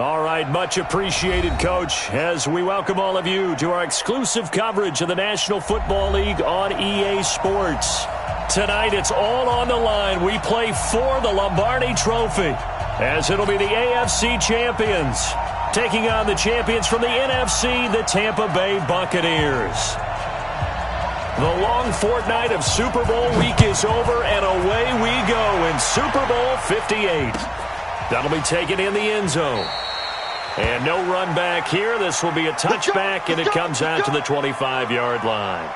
All right, much appreciated, Coach, as we welcome all of you to our exclusive coverage of the National Football League on EA Sports. Tonight, it's all on the line. We play for the Lombardi Trophy, as it'll be the AFC champions taking on the champions from the NFC, the Tampa Bay Buccaneers. The long fortnight of Super Bowl week is over, and away we go in Super Bowl 58. That'll be taken in the end zone. And no run back here. This will be a touchback, and it comes out to the 25-yard line.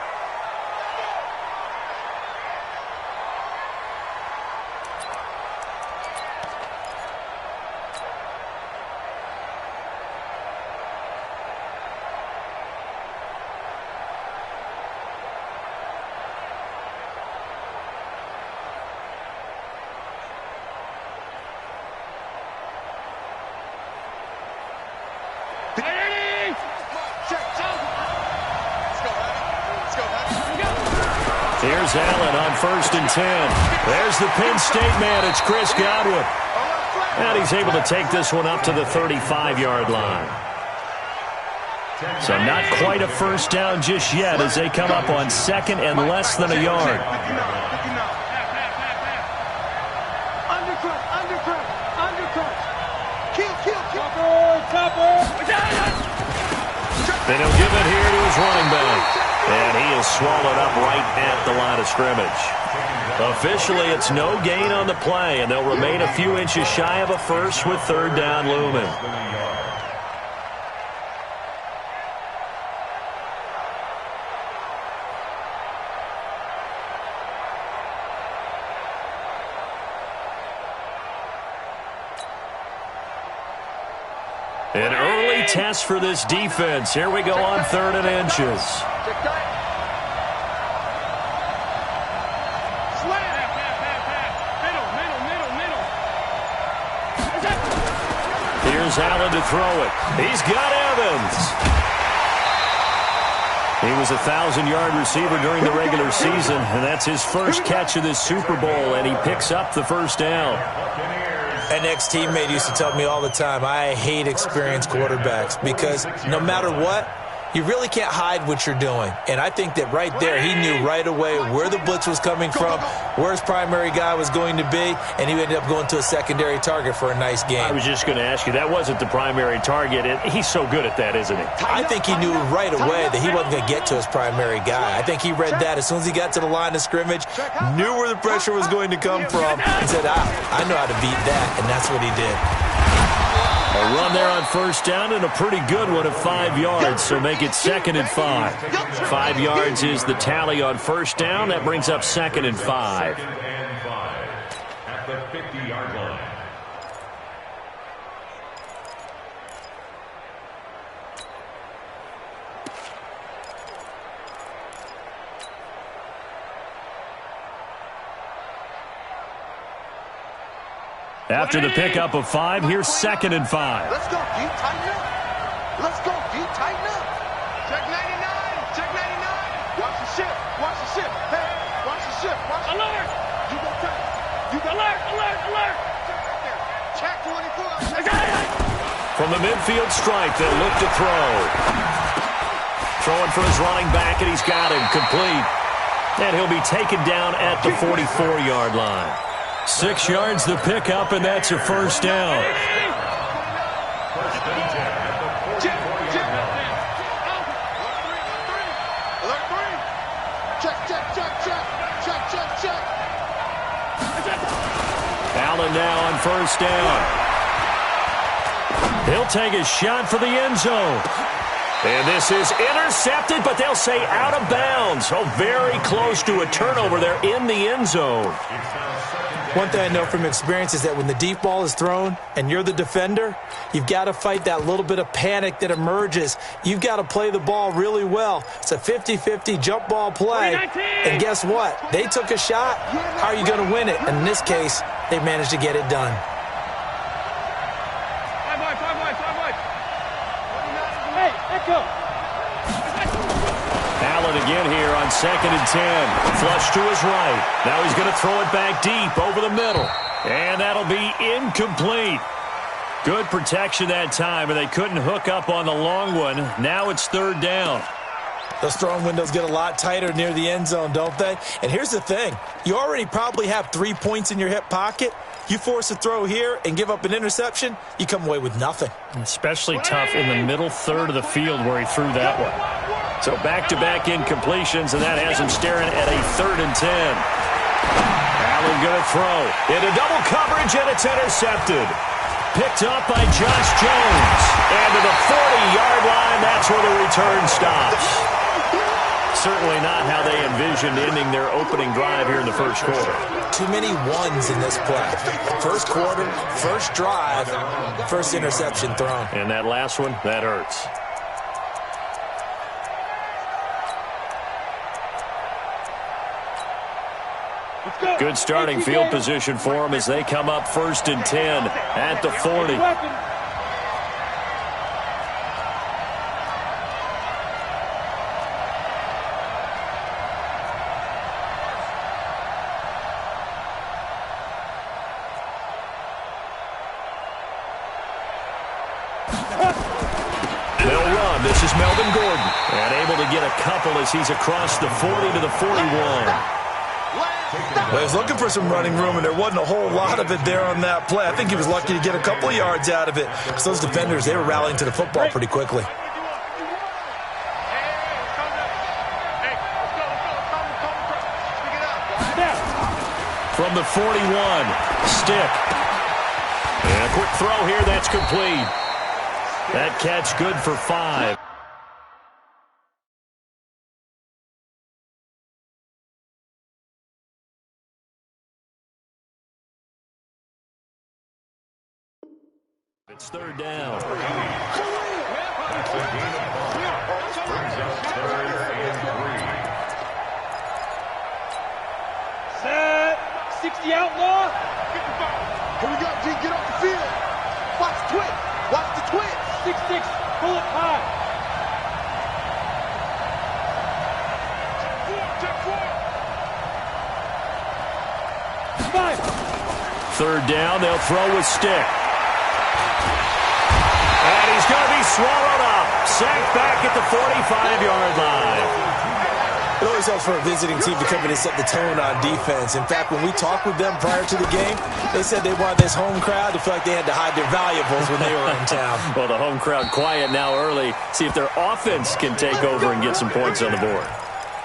Here's Allen on 1st and 10. There's the Penn State man. It's Chris Godwin. And he's able to take this one up to the 35-yard line. So not quite a first down just yet as they come up on 2nd and less than a yard. Then he'll give it here to his running back. And he is swallowed up right at the line of scrimmage. Officially, it's no gain on the play, and they'll remain a few inches shy of a first with 3rd down looming. An early test for this defense. Here we go on 3rd and inches. Here's Allen to throw it. He's got Evans. He was a 1,000-yard receiver during the regular season, and that's his first catch of this Super Bowl, and he picks up the first down. An ex-teammate used to tell me all the time, I hate experienced quarterbacks because no matter what, you really can't hide what you're doing. And I think that right there, he knew right away where the blitz was coming from, where his primary guy was going to be, and he ended up going to a secondary target for a nice game. I was just going to ask you, that wasn't the primary target. He's so good at that, isn't he? I think he knew right away that he wasn't going to get to his primary guy. I think he read that as soon as he got to the line of scrimmage, knew where the pressure was going to come from, and said, I know how to beat that, and that's what he did. A run there on 1st down and a pretty good one of 5 yards, so make it 2nd and 5. 5 yards is the tally on 1st down. That brings up 2nd and 5. At the 50-yard line. After the pickup of 5, here's 2nd and 5. Let's go, D. Tighten up. Let's go, D. Tighten up. Check 99. Check 99. Watch the ship. Watch the ship. Hey, watch the ship. Watch the alert. You go tight. You go alert. Alert. Alert. Check 24. From the midfield stripe, they'll look to throw. Throwing for his running back, and he's got him complete. And he'll be taken down at the 44-yard line. 6 yards the pickup, and that's a first down. Allen now on 1st down. He'll take a shot for the end zone. And this is intercepted, but they'll say out of bounds. Oh, very close to a turnover there in the end zone. One thing I know from experience is that when the deep ball is thrown and you're the defender, you've got to fight that little bit of panic that emerges. You've got to play the ball really well. It's a 50-50 jump ball play. And guess what? They took a shot. How are you going to win it? And in this case, they managed to get it done. Hey, Echo. Allen again here on 2nd and 10. Flush to his right. Now he's going to throw it back deep over the middle. And that'll be incomplete. Good protection that time, and they couldn't hook up on the long one. Now it's third down. Those throwing windows get a lot tighter near the end zone, don't they? And here's the thing. You already probably have 3 points in your hip pocket. You force a throw here and give up an interception, you come away with nothing. Especially tough in the middle third of the field where he threw that one. So back-to-back incompletions, and that has him staring at a 3rd and 10. Allen going to throw. Into double coverage, and it's intercepted. Picked up by Josh Jones. And to the 40-yard line, that's where the return stops. Certainly not how they envisioned ending their opening drive here in the first quarter. Too many ones in this play. First quarter, first drive, first interception thrown. And that last one, that hurts. Good starting field position for them as they come up 1st and 10 at the 40. They'll run. This is Melvin Gordon. And able to get a couple as he's across the 40 to the 41. Well, he was looking for some running room, and there wasn't a whole lot of it there on that play. I think he was lucky to get a couple of yards out of it. Because those defenders, they were rallying to the football pretty quickly. From the 41, stick. And a quick throw here, that's complete. That catch good for 5. It's third down. Set. 60 outlaw. Here we go, G. Get off the field. Watch the twitch. Watch the twitch. 6-6. Pull it high. Check 4. 5. Third down, they'll throw with stick. And he's going to be swallowed up. Sacked back at the 45-yard line. It always helps for a visiting team to come in and set the tone on defense. In fact, when we talked with them prior to the game, they said they wanted this home crowd to feel like they had to hide their valuables when they were in town. Well, the home crowd quiet now early. See if their offense can take over and get some points on the board.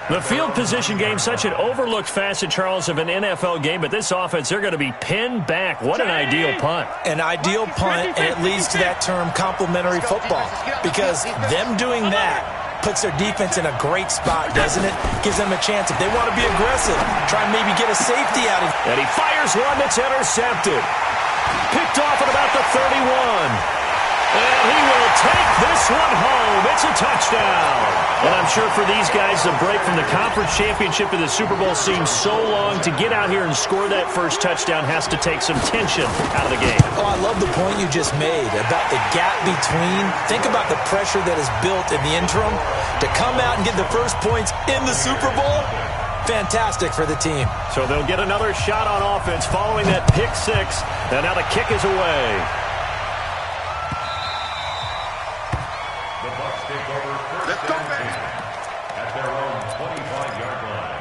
The field position game, such an overlooked facet, Charles, of an NFL game, but this offense, they're going to be pinned back. What an ideal punt. An ideal punt, and it leads to that term complementary football, because them doing that puts their defense in a great spot, doesn't it? Gives them a chance, if they want to be aggressive, try and maybe get a safety out of it. And he fires one that's intercepted. Picked off at about the 31. And he will take this one home. It's a touchdown. And I'm sure for these guys, the break from the conference championship to the Super Bowl seems so long. To get out here and score that first touchdown has to take some tension out of the game. Oh, I love the point you just made about the gap between. Think about the pressure that is built in the interim. To come out and get the first points in the Super Bowl, fantastic for the team. So they'll get another shot on offense following that pick six. And now the kick is away. Let's go, man. At their own 25-yard line.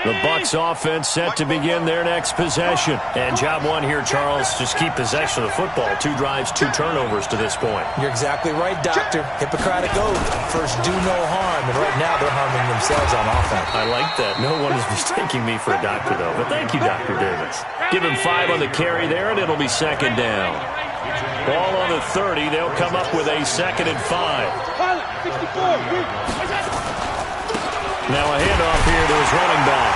The Bucs offense set to begin their next possession. And job one here, Charles, just keep possession of the football. 2 drives, 2 turnovers to this point. You're exactly right, Doctor. Hippocratic oath. First, do no harm. And right now, they're harming themselves on offense. I like that. No one is mistaking me for a doctor, though. But thank you, Dr. Davis. Give him 5 on the carry there, and it'll be second down. Ball on the 30. They'll come up with a 2nd and 5. Now a handoff here to his running back.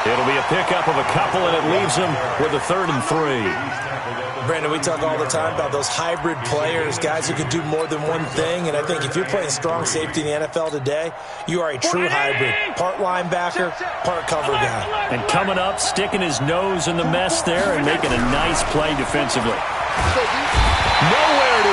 It'll be a pickup of a couple, and it leaves him with a 3rd and 3. Brandon, we talk all the time about those hybrid players, guys who can do more than one thing. And I think if you're playing strong safety in the NFL today, you are a true hybrid. Part linebacker, part cover guy. And coming up, sticking his nose in the mess there and making a nice play defensively. Nowhere to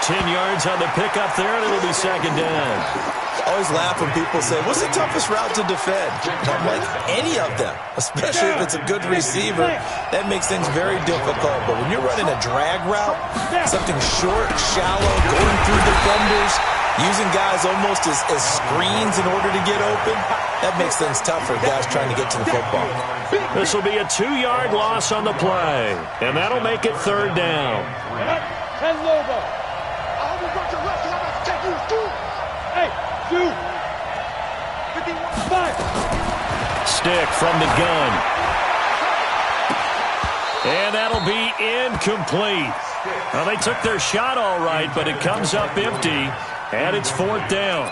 10 yards on the pickup there, and it'll be second down. I always laugh when people say, what's the toughest route to defend? And I'm like, any of them, especially if it's a good receiver. That makes things very difficult. But when you're running a drag route, something short, shallow, going through defenders, using guys almost as screens in order to get open, that makes things tough for guys trying to get to the football. This will be a 2-yard loss on the play, and that'll make it third down. Stick from the gun. And that'll be incomplete. Well, they took their shot all right, but it comes up empty, and it's fourth down.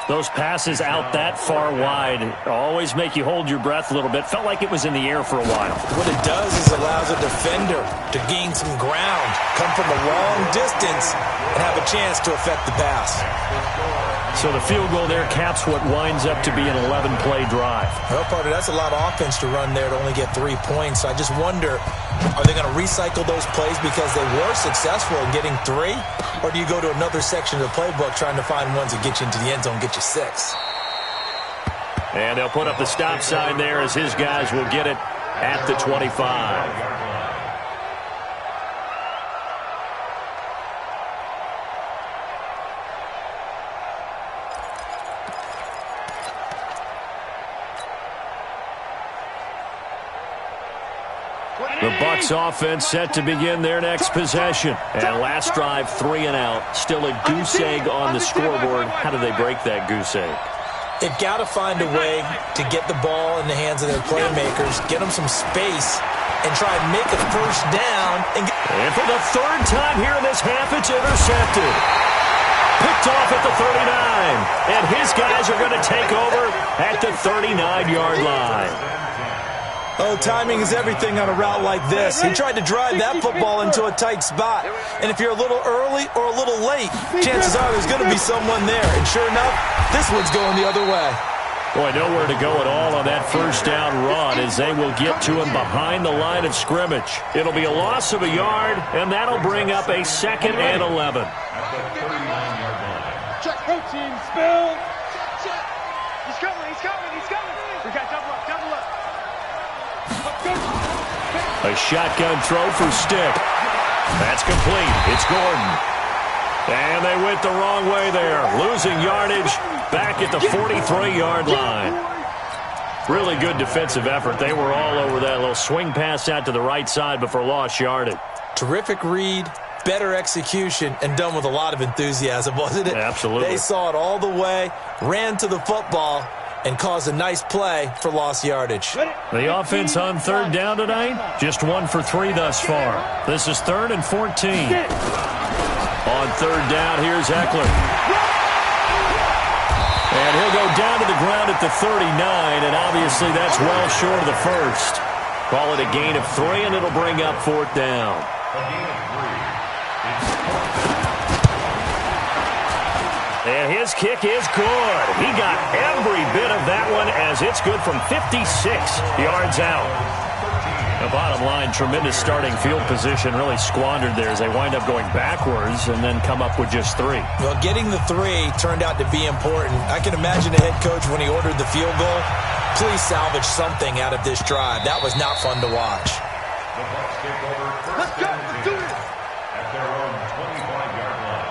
Those passes out that far wide always make you hold your breath a little bit. Felt like it was in the air for a while. What it does is allows a defender to gain some ground, come from a long distance, and have a chance to affect the pass. So the field goal there caps what winds up to be an 11-play drive. Well, partner, that's a lot of offense to run there to only get 3 points. So I just wonder, are they going to recycle those plays because they were successful in getting 3? Or do you go to another section of the playbook trying to find ones that get you into the end zone, get you 6? And they'll put up the stop sign there as his guys will get it at the 25. The Bucs offense set to begin their next possession. And last drive, 3 and out. Still a goose egg on the scoreboard. How do they break that goose egg? They've got to find a way to get the ball in the hands of their playmakers, get them some space, and try and make a first down. And for the third time here in this half, it's intercepted. Picked off at the 39. And his guys are going to take over at the 39-yard line. Oh, timing is everything on a route like this. He tried to drive that football into a tight spot. And if you're a little early or a little late, chances are there's going to be someone there. And sure enough, this one's going the other way. Boy, nowhere to go at all on that first down run as they will get to him behind the line of scrimmage. It'll be a loss of a yard, and that'll bring up a 2nd and 11. Check, protein spill. Check. He's coming. We got double up. A shotgun throw for Stick. That's complete. It's Gordon. And they went the wrong way there. Losing yardage back at the 43-yard line. Really good defensive effort. They were all over that little swing pass out to the right side before lost yardage. Terrific read, better execution, and done with a lot of enthusiasm, wasn't it? Absolutely. They saw it all the way, ran to the football, and caused a nice play for lost yardage. The offense on third down tonight, just 1 for 3 thus far. This is 3rd and 14. On third down, here's Eckler. And he'll go down to the ground at the 39, and obviously that's well short of the first. Call it a gain of 3, and it'll bring up 4th down. And his kick is good. He got every bit of that one as it's good from 56 yards out. The bottom line, tremendous starting field position, really squandered there as they wind up going backwards and then come up with just 3. Well, getting the 3 turned out to be important. I can imagine the head coach when he ordered the field goal. Please salvage something out of this drive. That was not fun to watch. Let's go. Let's do it. At their own 25-yard line.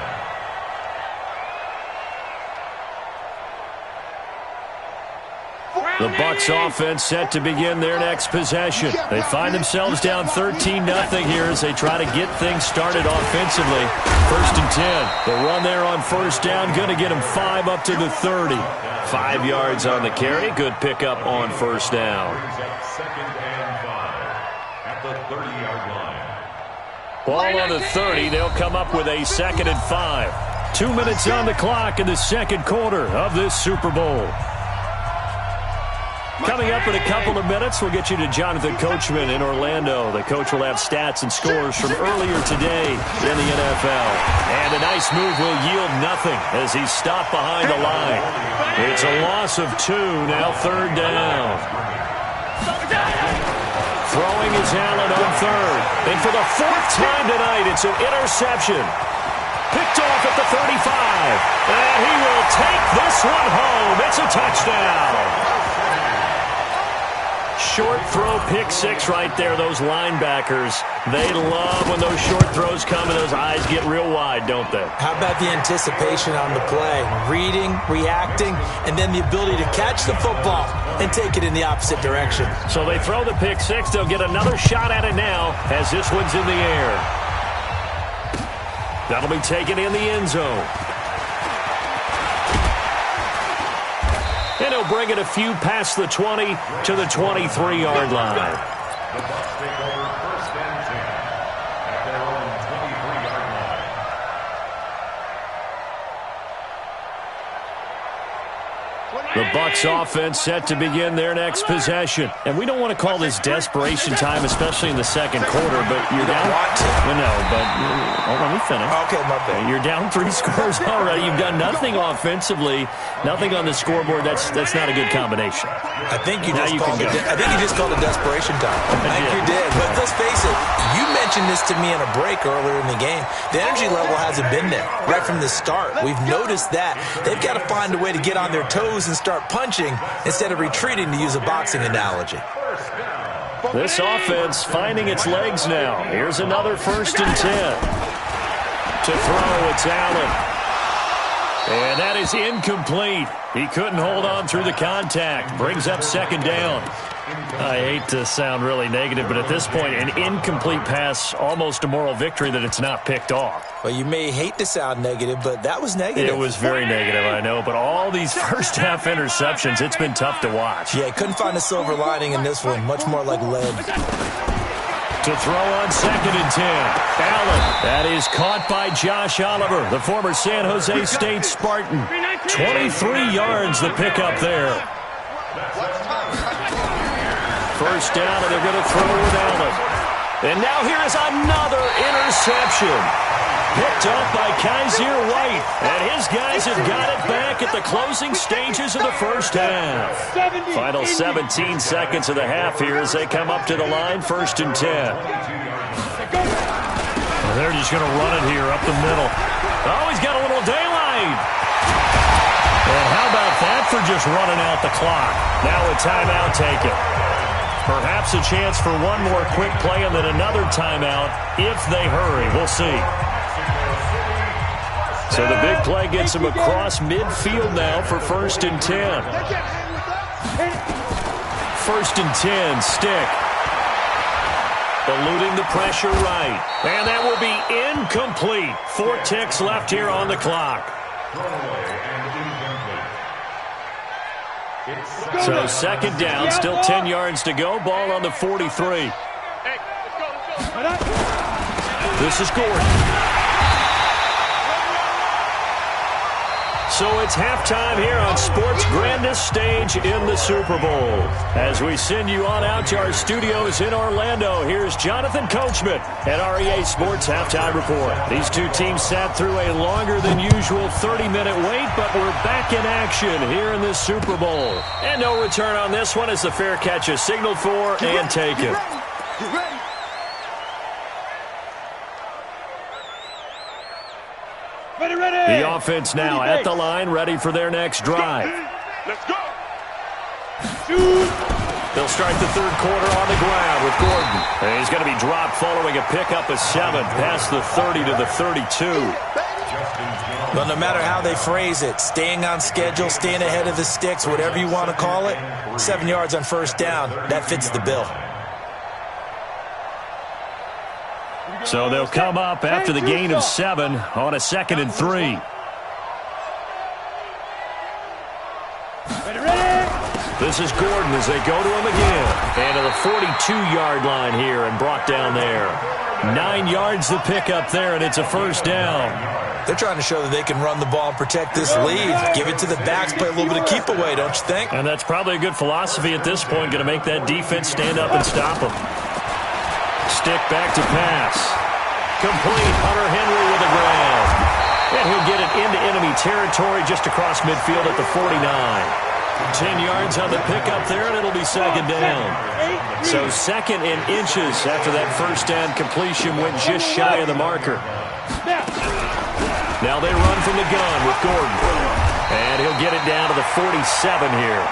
The Bucs offense set to begin their next possession. They find themselves down 13-0 here as they try to get things started offensively. 1st and 10. The run there on first down, going to get them 5 up to the 30. 5 yards on the carry. Good pickup on first down. 2nd and 5 at the 30-yard line. Ball on the 30. They'll come up with a 2nd and 5. 2 minutes on the clock in the second quarter of this Super Bowl. Coming up in a couple of minutes, we'll get you to Jonathan Coachman in Orlando. The coach will have stats and scores from earlier today in the NFL. And a nice move will yield nothing as he's stopped behind the line. It's a loss of 2, now 3rd down. Throwing is Allen on 3rd. And for the 4th time tonight, it's an interception. Picked off at the 35. And he will take this one home. It's a touchdown. Short throw, pick six right there. Those linebackers, they love when those short throws come and those eyes get real wide, don't they? How about the anticipation on the play? Reading, reacting, and then the ability to catch the football and take it in the opposite direction. So they throw the pick six. They'll get another shot at it now as this one's in the air. That'll be taken in the end zone. And he'll bring it a few past the 20 to the 23-yard line. The Bucs take over 1st and 10 at their own 23-yard line. The Bucs offense set to begin their next possession. And we don't want to call this desperation time, especially in the second quarter, but you're down. Well, no, but let me finish. Okay, my bad. You're down 3 scores already. You've done nothing offensively, nothing on the scoreboard. That's not a good combination. I think you just called it desperation time. I think you did. But let's face it, you mentioned this to me in a break earlier in the game. The energy level hasn't been there right from the start. We've noticed that. They've got to find a way to get on their toes and start punching instead of retreating, to use a boxing analogy. This offense finding its legs now. Here's another 1st and 10. To throw, it's Allen. And that is incomplete. He couldn't hold on through the contact. Brings up 2nd down. I hate to sound really negative, but at this point, an incomplete pass, almost a moral victory that it's not picked off. Well, you may hate to sound negative, but that was negative. It was very negative, I know. But all these first-half interceptions, it's been tough to watch. Yeah, couldn't find a silver lining in this one. Much more like lead. To throw on 2nd and 10. Allen. That is caught by Josh Oliver, the former San Jose State Spartan. 23 yards the pickup there. 1st down, and they're going to throw with Allen. And now here is another interception. Picked up by Kaiser White. And his guys have got it back at the closing stages of the 1st half. Final 17 seconds of the half here as they come up to the line, 1st and 10. Well, they're just going to run it here up the middle. Oh, he's got a little daylight. And how about that for just running out the clock? Now a timeout taken. Perhaps a chance for one more quick play and then another timeout if they hurry. We'll see. So the big play gets him across midfield now for 1st and 10. 1st and 10, Stick. Eluding the pressure right. And that will be incomplete. 4 ticks left here on the clock. So 2nd down, still 10 yards to go. Ball on the 43. This is Gordon. So it's halftime here on sports' grandest stage in the Super Bowl. As we send you on out to our studios in Orlando, here's Jonathan Coachman at our EA Sports Halftime Report. These two teams sat through a longer than usual 30-minute wait, but we're back in action here in this Super Bowl. And no return on this one as the fair catch is signaled for and taken. The offense now at the line, ready for their next drive. Let's go. They'll start the 3rd quarter on the ground with Gordon. And he's going to be dropped following a pickup of 7 past the 30 to the 32. Well, no matter how they phrase it, staying on schedule, staying ahead of the sticks, whatever you want to call it, 7 yards on 1st down, that fits the bill. So they'll come up after the gain of 7 on a 2nd and 3. This is Gordon as they go to him again. And to the 42-yard line here and brought down there. 9 yards the pickup there, and it's a 1st down. They're trying to show that they can run the ball and protect this lead. Give it to the backs, play a little bit of keep away, don't you think? And that's probably a good philosophy at this point, going to make that defense stand up and stop them. Stick back to pass. Complete. Hunter Henry with a grab. And he'll get it into enemy territory just across midfield at the 49. 10 yards on the pickup there, and it'll be 2nd down. So 2nd and inches after that 1st down completion went just shy of the marker. Now they run from the gun with Gordon. And he'll get it down to the 47 here.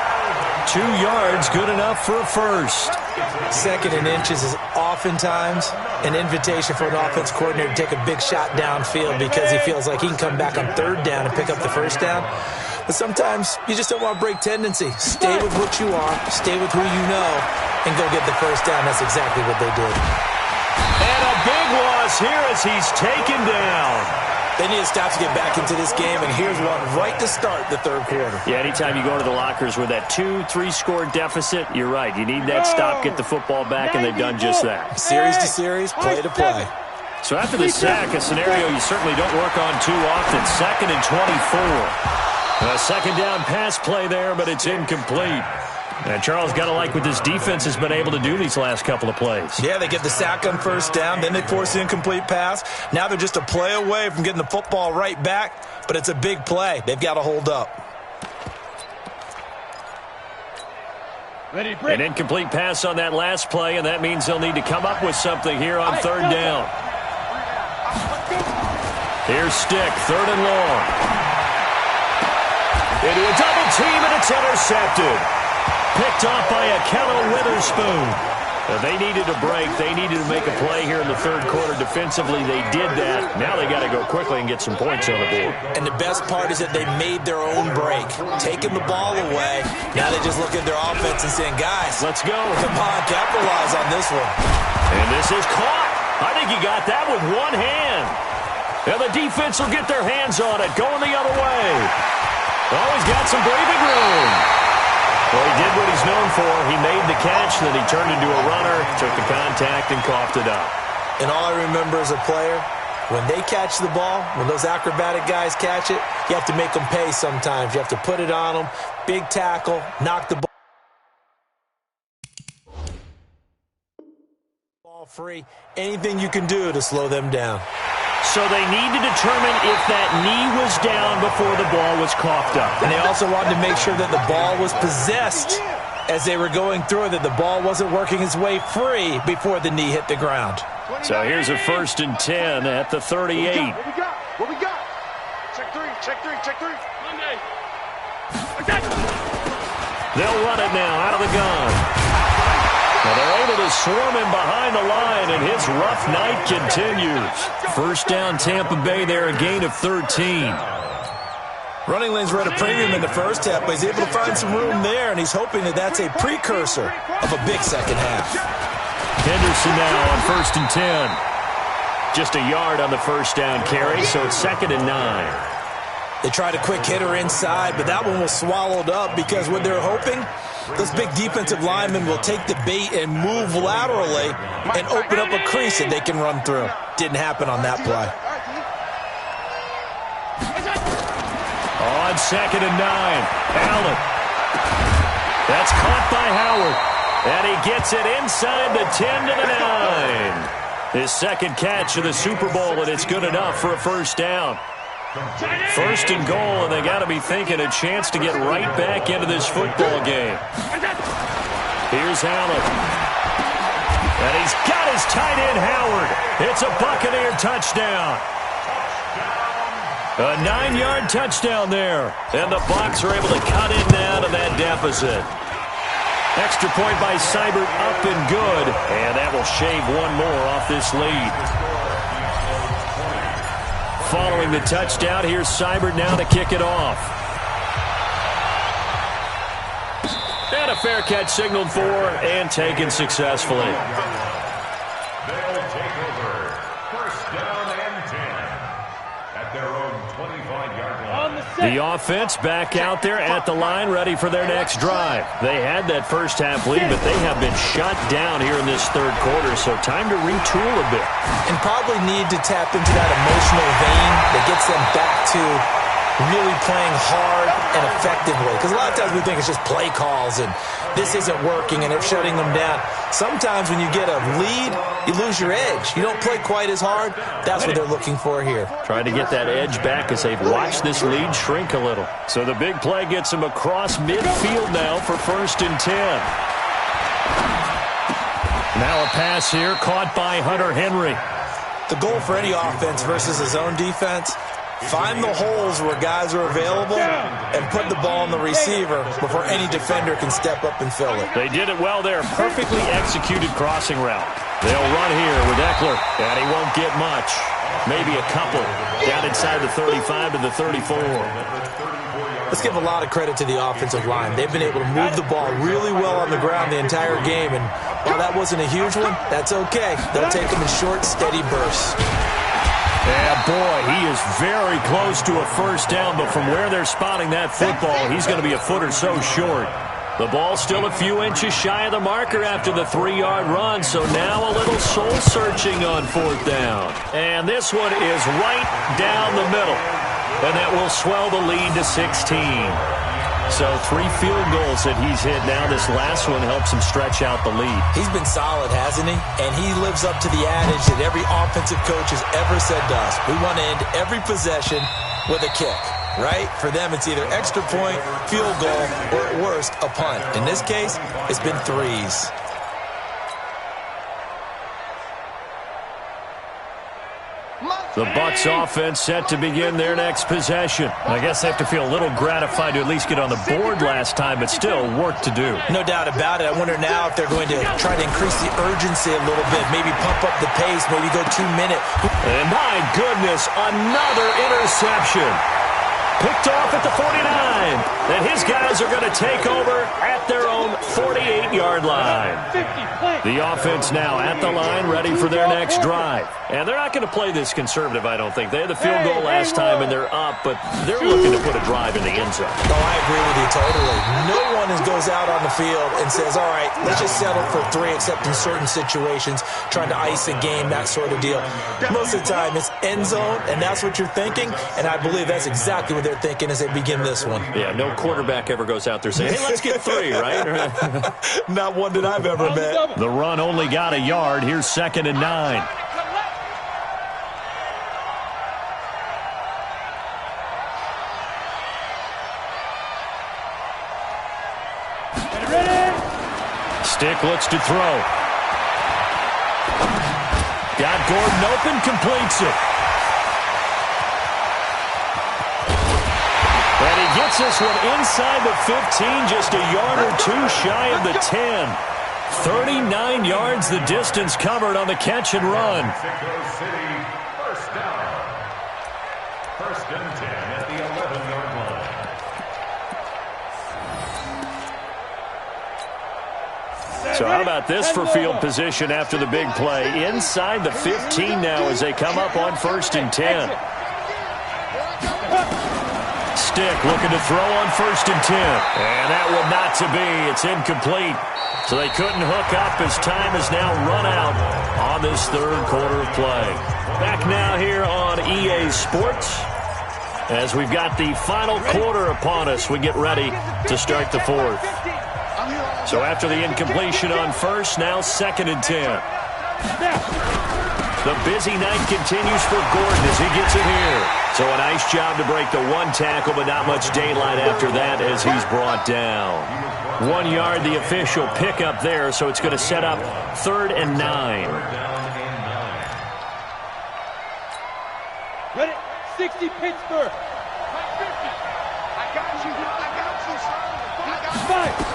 2 yards, good enough for a first. 2nd and inches is oftentimes an invitation for an offense coordinator to take a big shot downfield because he feels like he can come back on 3rd down and pick up the 1st down. But sometimes you just don't want to break tendency. Stay with what you are, stay with who you know, and go get the 1st down. That's exactly what they did. And a big loss here as he's taken down. They need to stop to get back into this game, and here's one right to start the 3rd quarter. Yeah, anytime you go to the lockers with that 2-3 score deficit, you're right. You need that stop, get the football back, and they've done just that. Series to series, play to play. So after the sack, a scenario you certainly don't work on too often. 2nd and 24. A 2nd down pass play there, but it's incomplete. And Charles, got to like what this defense has been able to do these last couple of plays. Yeah, they get the sack on 1st down, then they force the incomplete pass. Now they're just a play away from getting the football right back, but it's a big play. They've got to hold up. An incomplete pass on that last play, and that means they'll need to come up with something here on 3rd down. Here's Stick, 3rd and long. Into a double team, and it's intercepted. Picked off by Akello Witherspoon. They needed a break. They needed to make a play here in the 3rd quarter. Defensively, they did that. Now they got to go quickly and get some points on the board. And the best part is that they made their own break. Taking the ball away. Now they just look at their offense and saying, guys, let's go. Come on, capitalize on this one. And this is caught. I think he got that with one hand. And the defense will get their hands on it. Going the other way. Oh, he's got some breathing room. Well, he did what he's known for. He made the catch, then he turned into a runner, took the contact, and coughed it up. And all I remember as a player, when they catch the ball, when those acrobatic guys catch it, you have to make them pay sometimes. You have to put it on them, big tackle, knock the ball free. Anything you can do to slow them down. So they need to determine if that knee was down before the ball was coughed up. And they also wanted to make sure that the ball was possessed as they were going through it, that the ball wasn't working its way free before the knee hit the ground. So here's a 1st and 10 at the 38. What we got? Check 3, check 3, check 3. Monday. They'll run it now out of the gun. Well, they're able to swarm him behind the line, and his rough night continues. 1st down, Tampa Bay there, a gain of 13. Running lanes were at a premium in the 1st half, but he's able to find some room there, and he's hoping that that's a precursor of a big 2nd half. Henderson now on 1st and 10. Just a yard on the 1st down carry, so it's 2nd and 9. They tried a quick hitter inside, but that one was swallowed up because what they're hoping, those big defensive linemen will take the bait and move laterally and open up a crease that they can run through. Didn't happen on that play. On 2nd and 9, Allen. That's caught by Howard. And he gets it inside the 10 to the 9. His 2nd catch of the Super Bowl, and it's good enough for a 1st down. 1st and goal, and they got to be thinking a chance to get right back into this football game. Here's Allen. And he's got his tight end, Howard. It's a Buccaneer touchdown. A 9-yard touchdown there. And the Bucs are able to cut in now to that deficit. Extra point by Seibert, up and good. And that will shave one more off this lead. Following the touchdown, here's Seibert now to kick it off. And a fair catch signaled for and taken successfully. They'll take over. 1st down and 10 at their own 25-yard line. The offense back out there at the line, ready for their next drive. They had that 1st half lead, but they have been shut down here in this 3rd quarter, so time to retool a bit. And probably need to tap into that emotional vein that gets them back to really playing hard and effectively. Because a lot of times we think it's just play calls and this isn't working and they're shutting them down. Sometimes when you get a lead, you lose your edge. You don't play quite as hard. That's what they're looking for here. Trying to get that edge back as they've watched this lead shrink a little. So the big play gets them across midfield now for 1st and 10. Now a pass here caught by Hunter Henry. The goal for any offense versus his own defense Find the holes where guys are available and put the ball on the receiver before any defender can step up and fill it. They did it well there. Perfectly executed crossing route. They'll run here with Eckler, and he won't get much. Maybe a couple down inside the 35 to the 34. Let's give a lot of credit to the offensive line. They've been able to move the ball really well on the ground the entire game, and while that wasn't a huge one, that's okay. They'll take them in short, steady bursts. Yeah, boy, he is very close to a first down, but from where they're spotting that football, he's going to be a foot or so short. The ball's still a few inches shy of the marker after the 3-yard run, so now a little soul-searching on fourth down. And this one is right down the middle, and that will swell the lead to 16. So 3 field goals that he's hit now. This last one helps him stretch out the lead. He's been solid, hasn't he? And he lives up to the adage that every offensive coach has ever said to us. We want to end every possession with a kick, right? For them, it's either extra point, field goal, or at worst, a punt. In this case, it's been 3s. The Bucs offense set to begin their next possession. I guess they have to feel a little gratified to at least get on the board last time, but still work to do. No doubt about it. I wonder now if they're going to try to increase the urgency a little bit, maybe pump up the pace, maybe go 2 minute. And my goodness, another interception. Picked off at the 49. And his guys are going to take over at their own 48-yard line. The offense now at the line, ready for their next drive. And they're not going to play this conservative, I don't think. They had the field goal last time, and they're up, but they're looking to put a drive in the end zone. Oh, I agree with you totally. No one goes out on the field and says, all right, let's just settle for 3, except in certain situations, trying to ice a game, that sort of deal. Most of the time, it's end zone, and that's what you're thinking, and I believe that's exactly what they're thinking as they begin this one. Yeah, no quarterback ever goes out there saying, hey, let's get 3, right? Not one that I've ever met. The run only got a yard. Here's 2nd and 9. Stick looks to throw. Got Gordon open, completes it. And he gets this one inside the 15, just a yard or 2 shy of the 10. 39 yards the distance covered on the catch and run. City, first down. 1st and 10 at the 11-yard line. So how about this for field position after the big play? Inside the 15 now as they come up on 1st and 10. Stick looking to throw on 1st and 10. And that one not to be. It's incomplete. So they couldn't hook up as time has now run out on this 3rd quarter of play. Back now here on EA Sports as we've got the final quarter upon us. We get ready to start the 4th. So after the incompletion on 1st, now 2nd and 10. The busy night continues for Gordon as he gets it here. So a nice job to break the 1 tackle, but not much daylight after that as he's brought down. 1 yard, the official pickup there, so it's going to set up 3rd and 9. Ready? 60 Pittsburgh. 50. I got you. I got you. 5.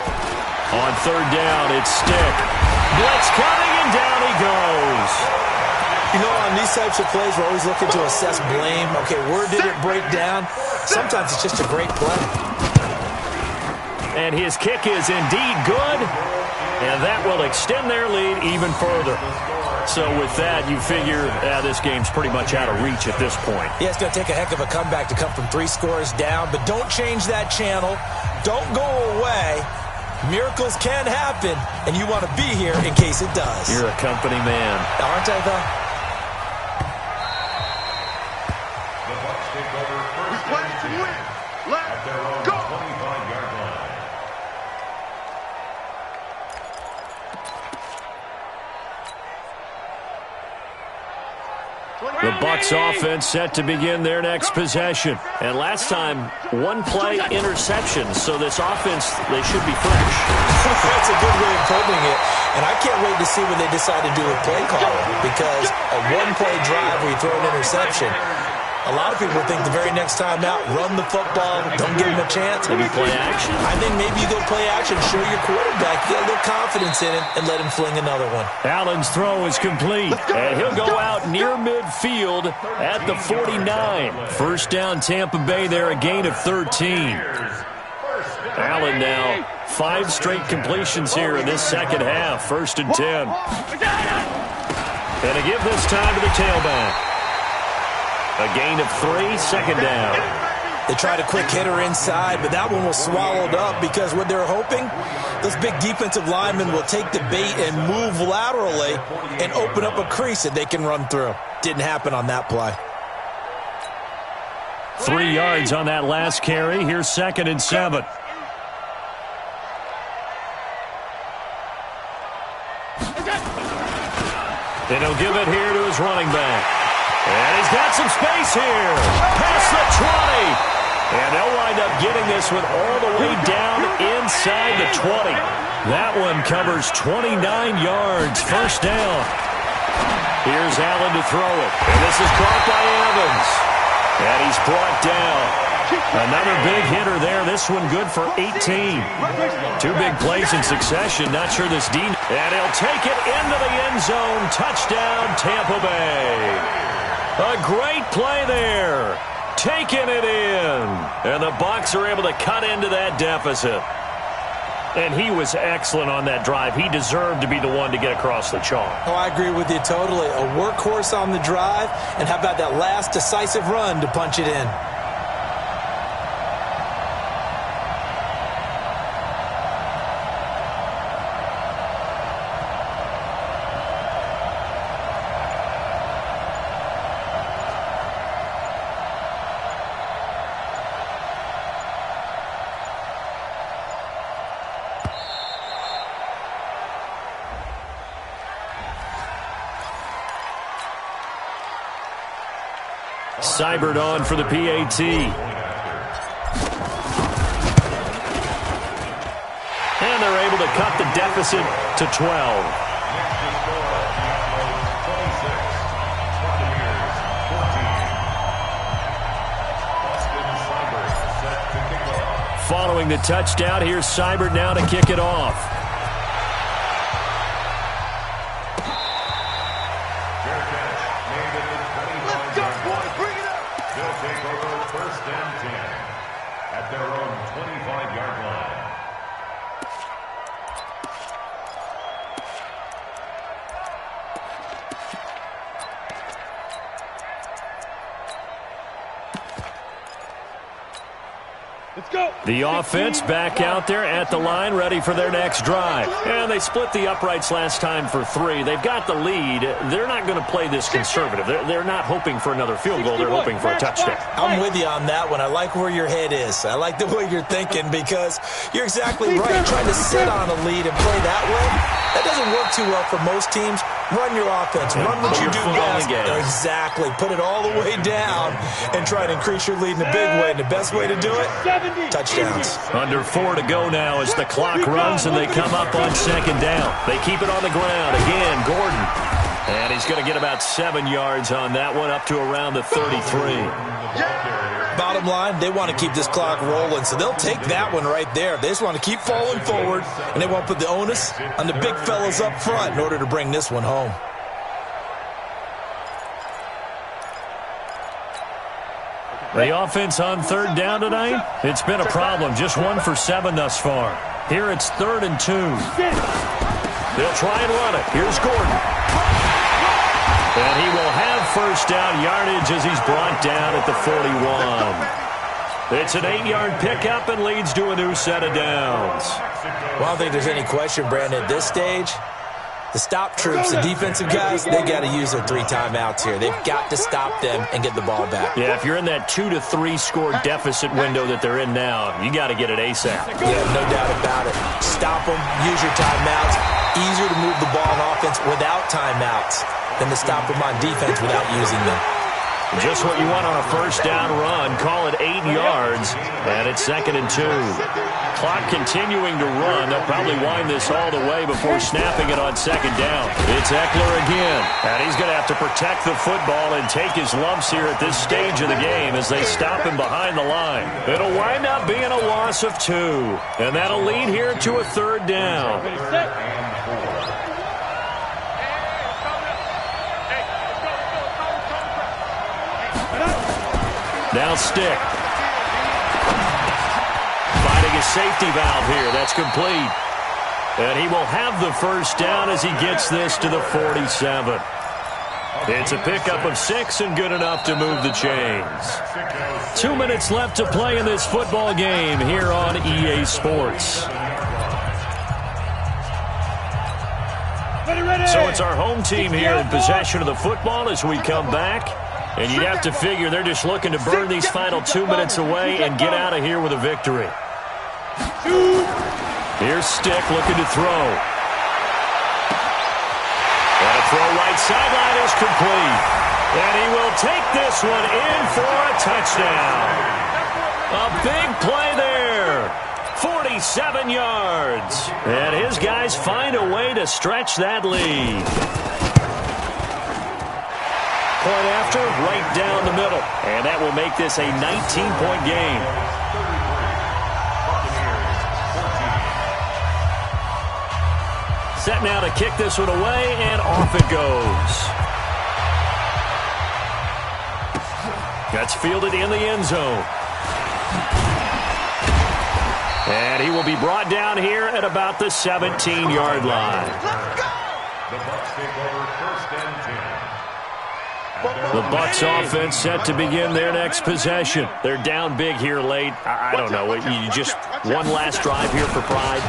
On 3rd down, it's Stick. Blitz coming, and down he goes. You know, on these types of plays, we're always looking to assess blame. Okay, where did it break down? Sometimes it's just a great play. And his kick is indeed good, and that will extend their lead even further. So with that, you figure this game's pretty much out of reach at this point. Yeah, it's going to take a heck of a comeback to come from 3 scores down, but don't change that channel. Don't go away. Miracles can happen, and you want to be here in case it does. You're a company man. Aren't I, though? The Bucs take over We 1st play and to 10 win. at Let's their own go. 25-yard line. The Bucs offense set to begin their next possession. And last time, 1 play interception. So this offense, they should be fresh. That's a good way of putting it. And I can't wait to see what they decide to do with play calling. Because a 1-play drive where you throw an interception, A lot of people think the very next time out, run the football, don't give him a chance. Maybe play action. I think maybe you go play action, show your quarterback, get a little confidence in it, and let him fling another one. Allen's throw is complete, and he'll go out near midfield at the 49. First down, Tampa Bay there, a gain of 13. Allen now 5 straight completions here in this second half. 1st and 10. And a give this time to the tailback. A gain of 3, second down. They tried a quick hitter inside, but that one was swallowed up because what they're hoping, those big defensive linemen will take the bait and move laterally and open up a crease that they can run through. Didn't happen on that play. 3 yards on that last carry. Here's 2nd and 7. And he'll give it here to his running back. And he's got some space here. Past the 20. And they'll wind up getting this one all the way down inside the 20. That one covers 29 yards. First down. Here's Allen to throw it. And this is caught by Evans. And he's brought down. Another big hitter there. This one good for 18. 2 big plays in succession. Not sure this D. And he'll take it into the end zone. Touchdown, Tampa Bay. A great play there. Taking it in. And the Bucs are able to cut into that deficit. And he was excellent on that drive. He deserved to be the one to get across the chalk. Oh, I agree with you totally. A workhorse on the drive. And how about that last decisive run to punch it in? Seibert on for the PAT. And they're able to cut the deficit to 12. Following the touchdown, here's Seibert now to kick it off. The offense back out there at the line, ready for their next drive. And they split the uprights last time for 3. They've got the lead. They're not going to play this conservative. They're not hoping for another field goal. They're hoping for a touchdown. I'm with you on that one. I like where your head is. I like the way you're thinking because you're exactly right. Trying to sit on a lead and play that way, that doesn't work too well for most teams. Run your offense. Run what you do best. Exactly. Put it all the way down and try to increase your lead in a big way. And the best way to do it, touchdowns. Under 4 to go now as the clock runs and they come up on 2nd down. They keep it on the ground. Again, Gordon. And he's going to get about 7 yards on that one, up to around the 33. Bottom line, they want to keep this clock rolling, so they'll take that one right there. They just want to keep falling forward, and they won't put the onus on the big fellas up front in order to bring this one home. The offense on 3rd down tonight, it's been a problem. Just 1 for 7 thus far. Here it's 3rd and 2. They'll try and run it. Here's Gordon. And he will have first down yardage as he's brought down at the 41. It's an 8-yard pickup and leads to a new set of downs. Well, I don't think there's any question, Brandon, at this stage. The stop troops, the defensive guys, they got to use their 3 timeouts here. They've got to stop them and get the ball back. Yeah, if you're in that 2 to 3 score deficit window that they're in now, you got to get it ASAP. Yeah, no doubt about it. Stop them, use your timeouts. Easier to move the ball on offense without timeouts than to stop them on defense without using them. Just what you want on a first down run. Call it 8 yards, and it's 2nd and 2. Clock continuing to run. They'll probably wind this all the way before snapping it on second down. It's Ekeler again. And he's going to have to protect the football and take his lumps here at this stage of the game as they stop him behind the line. It'll wind up being a loss of 2. And that'll lead here to a third down. Now Stick. Finding a safety valve here. That's complete. And he will have the first down as he gets this to the 47. It's a pickup of 6 and good enough to move the chains. 2 minutes left to play in this football game here on EA Sports. So it's our home team here in possession of the football as we come back. And you'd have to figure they're just looking to burn these final 2 minutes away and get out of here with a victory. Here's Stick looking to throw. And a throw right sideline is complete. And he will take this one in for a touchdown. A big play there. 47 yards. And his guys find a way to stretch that lead. Point after, right down the middle. And that will make this a 19-point game. Set now to kick this one away, and off it goes. That's fielded in the end zone. And he will be brought down here at about the 17-yard line. The Bucs take over first and 10. The Bucs offense set to begin their next possession. They're down big here late. I don't know. You just one last drive here for pride.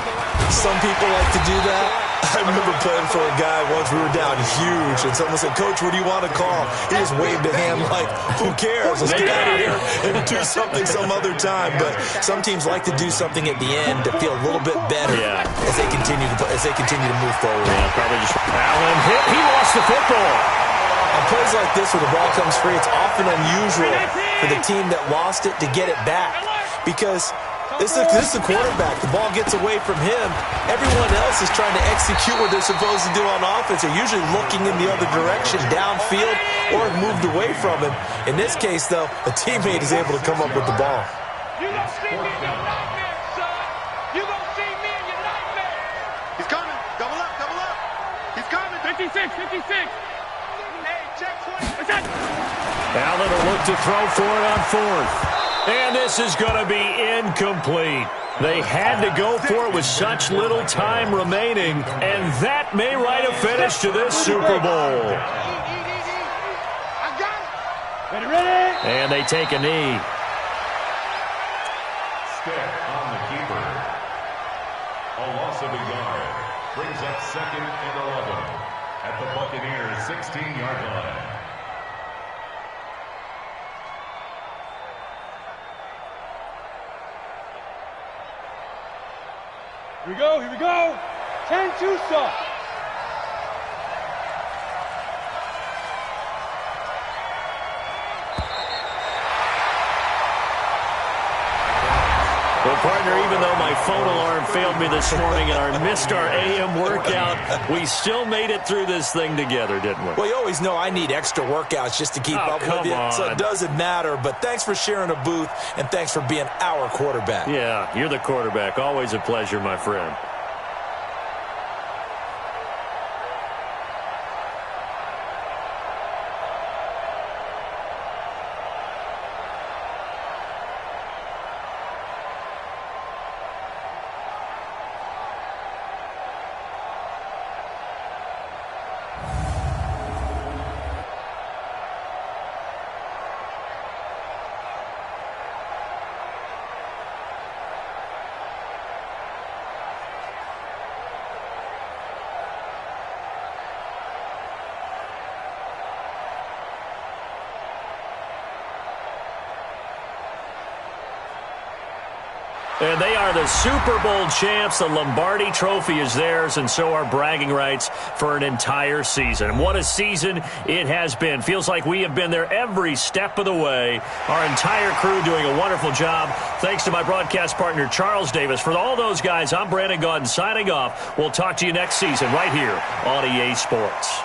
Some people like to do that. I remember playing for a guy once. We were down huge, and someone said, "Coach, what do you want to call?" He just waved a hand like, "Who cares? Let's get out of here and do something some other time." But some teams like to do something at the end to feel a little bit better as they continue to move forward. Yeah, probably just Allen hit. He lost the football. On plays like this where the ball comes free, it's often unusual for the team that lost it to get it back because this is the quarterback. The ball gets away from him. Everyone else is trying to execute what they're supposed to do on offense. They're usually looking in the other direction, downfield, or moved away from him. In this case, though, a teammate is able to come up with the ball. You don't see me in your nightmare, son. You don't see me in your nightmare. He's coming. Double up, double up. He's coming. 56. Allen will look to throw for it on fourth. And this is going to be incomplete. They had to go for it with such little time remaining, and that may write a finish to this Super Bowl. I got it. Ready? And they take a knee. Stick on the keeper. A loss of a yard. Brings up second and 11 at the Buccaneers' 16-yard line. Here we go. 10-2 stop. Well, partner, even though my phone alarm failed me this morning and I missed our AM workout, we still made it through this thing together, didn't we? Well, you always know I need extra workouts just to keep up with you, so it doesn't matter. But thanks for sharing a booth, and thanks for being our quarterback. Yeah, you're the quarterback. Always a pleasure, my friend. And they are the Super Bowl champs. The Lombardi Trophy is theirs, and so are bragging rights for an entire season. And what a season it has been. Feels like we have been there every step of the way. Our entire crew doing a wonderful job. Thanks to my broadcast partner, Charles Davis. For all those guys, I'm Brandon Gaudin signing off. We'll talk to you next season right here on EA Sports.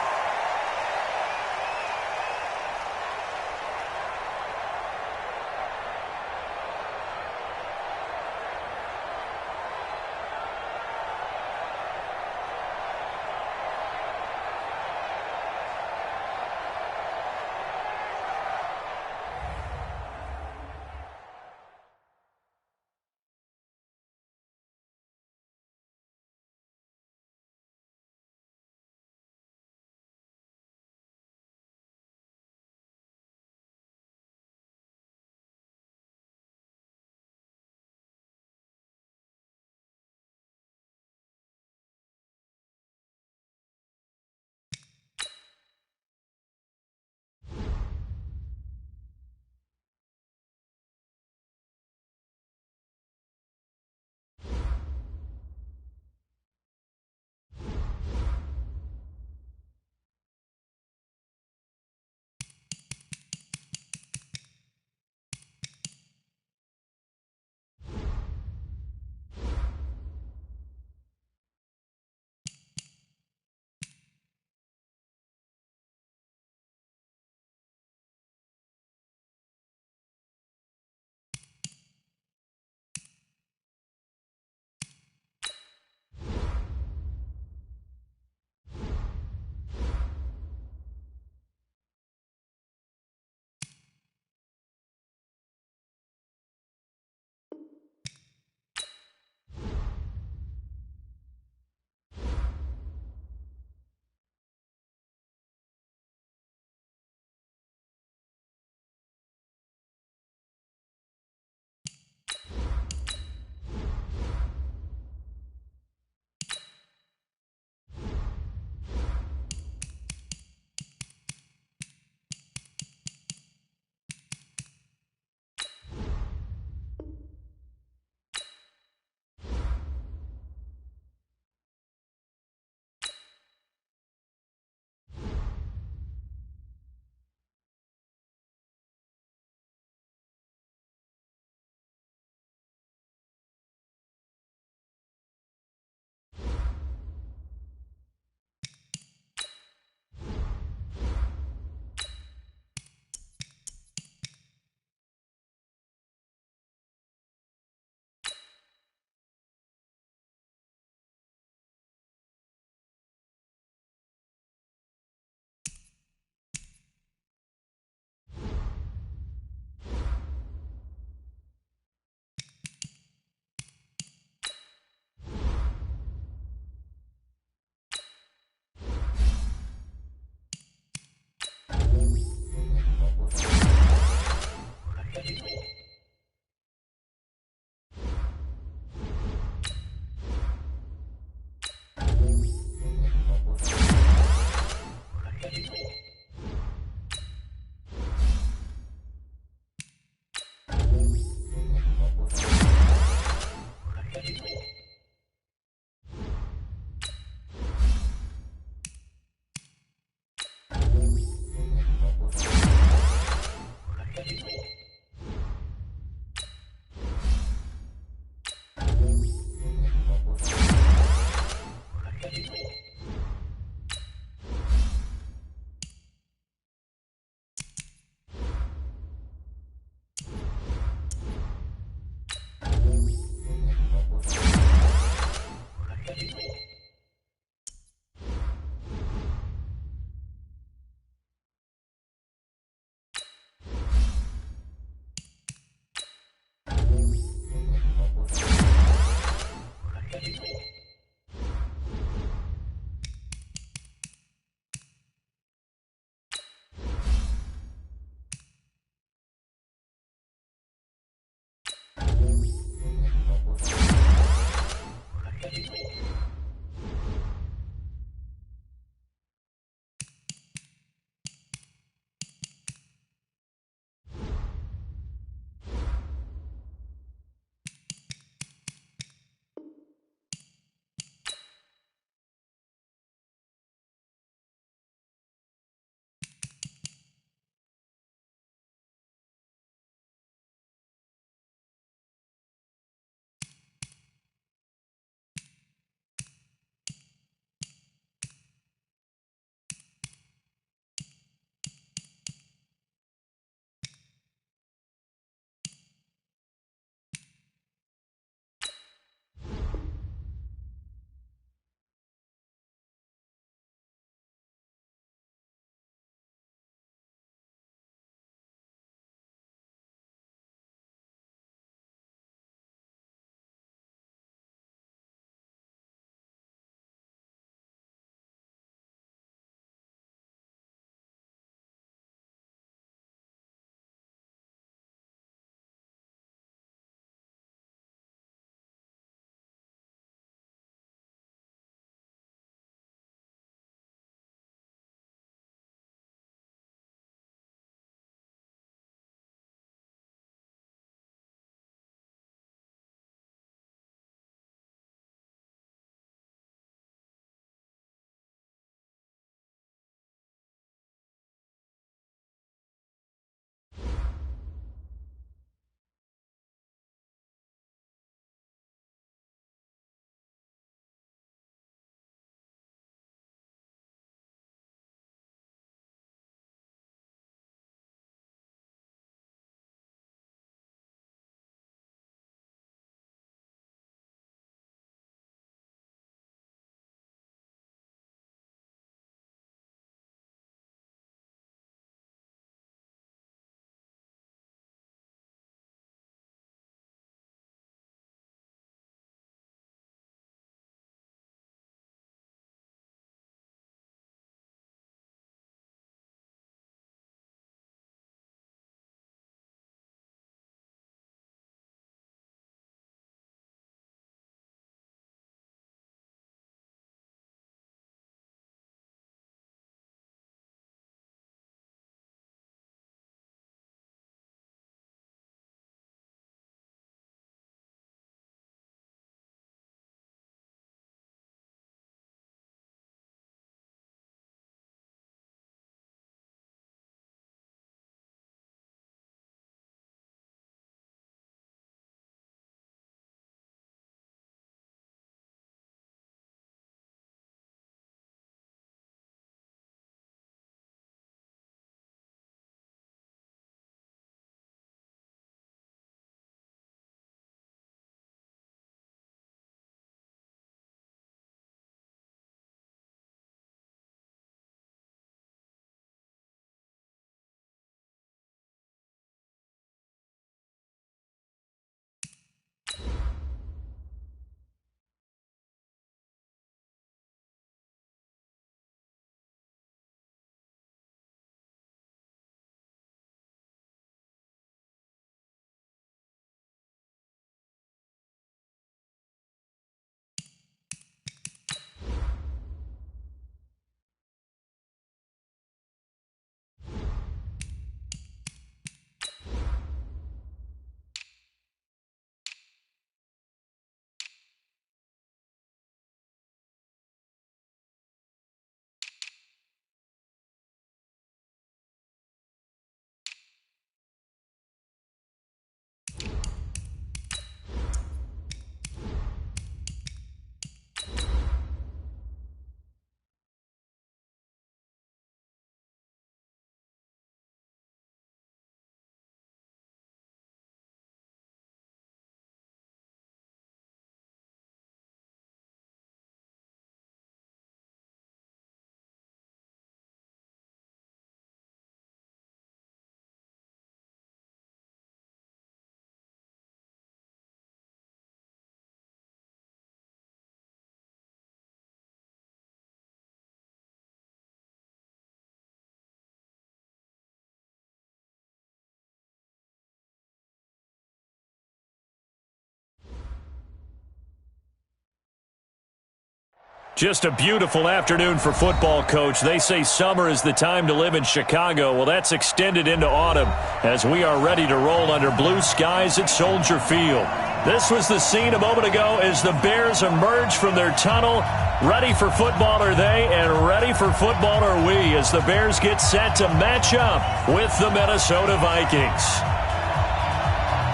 Just a beautiful afternoon for football, Coach. They say summer is the time to live in Chicago. Well, that's extended into autumn as we are ready to roll under blue skies at Soldier Field. This was the scene a moment ago as the Bears emerge from their tunnel. Ready for football are they, and ready for football are we as the Bears get set to match up with the Minnesota Vikings.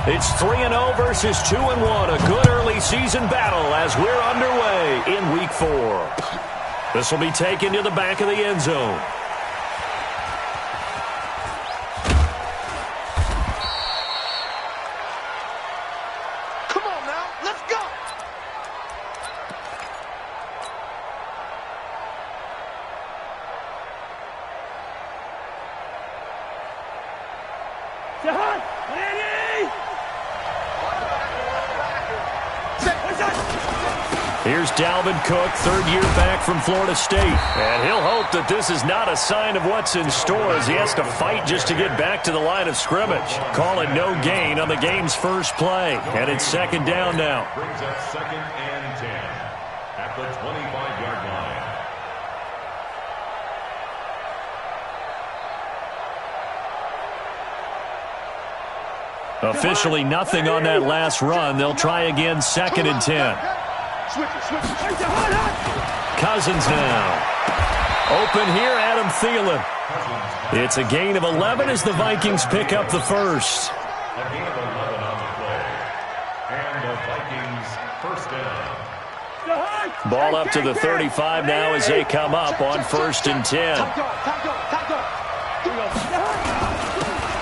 It's 3-0 versus 2-1. A good early season battle as we're underway in Week 4. This will be taken to the back of the end zone. Come on now, let's go. Here's Dalvin Cook, third year back from Florida State. And he'll hope that this is not a sign of what's in store as he has to fight just to get back to the line of scrimmage. Call it no gain on the game's first play. And it's second down now. Brings up 2nd and 10 at the 25-yard line. Officially nothing on that last run. They'll try again, 2nd and 10. Cousins now. Open here, Adam Thielen. It's a gain of 11 as the Vikings pick up the first. A gain of 11 on the play. And the Vikings first down. Ball up to the 35 now as they come up on 1st and 10.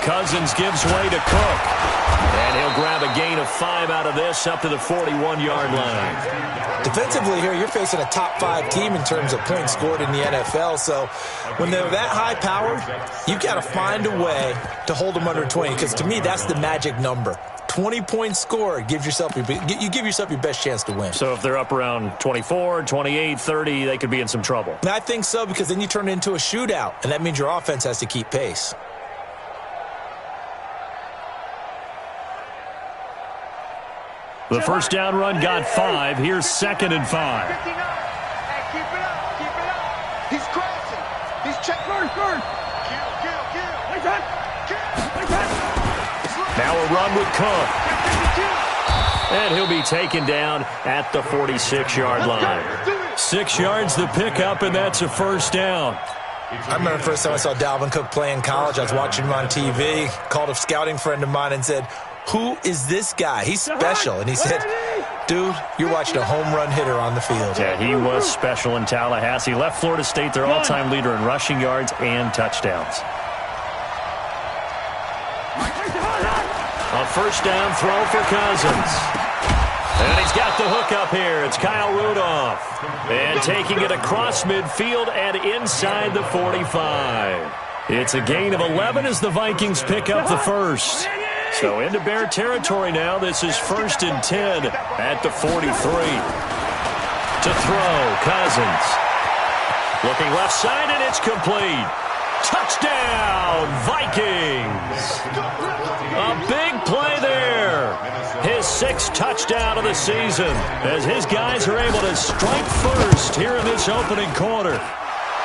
Cousins gives way to Cook. And he'll grab a gain of 5 out of this up to the 41-yard line. Defensively here, you're facing a top 5 team in terms of points scored in the NFL. So when they're that high-powered, you've got to find a way to hold them under 20. Because to me, that's the magic number. 20 points scored, you give yourself your best chance to win. So if they're up around 24, 28, 30, they could be in some trouble. And I think so, because then you turn it into a shootout, and that means your offense has to keep pace. The first down run got 5. Here's 2nd and 5. Hey, keep it up, keep it up. He's crossing. He's checking. Kill. Now a run with Cook. And he'll be taken down at the 46-yard line. 6 yards the pickup, and that's a first down. I remember the first time I saw Dalvin Cook play in college. I was watching him on TV, called a scouting friend of mine and said, "Who is this guy? He's special." And he said, "Dude, you're watching a home run hitter on the field." Yeah, he was special in Tallahassee. Left Florida State their all-time leader in rushing yards and touchdowns. A first down throw for Cousins. And he's got the hook up here. It's Kyle Rudolph. And taking it across midfield and inside the 45. It's a gain of 11 as the Vikings pick up the first. So into Bear territory now. This is 1st and 10 at the 43. To throw, Cousins. Looking left side, and it's complete. Touchdown, Vikings. A big play there. His 6th touchdown of the season as his guys are able to strike first here in this opening quarter.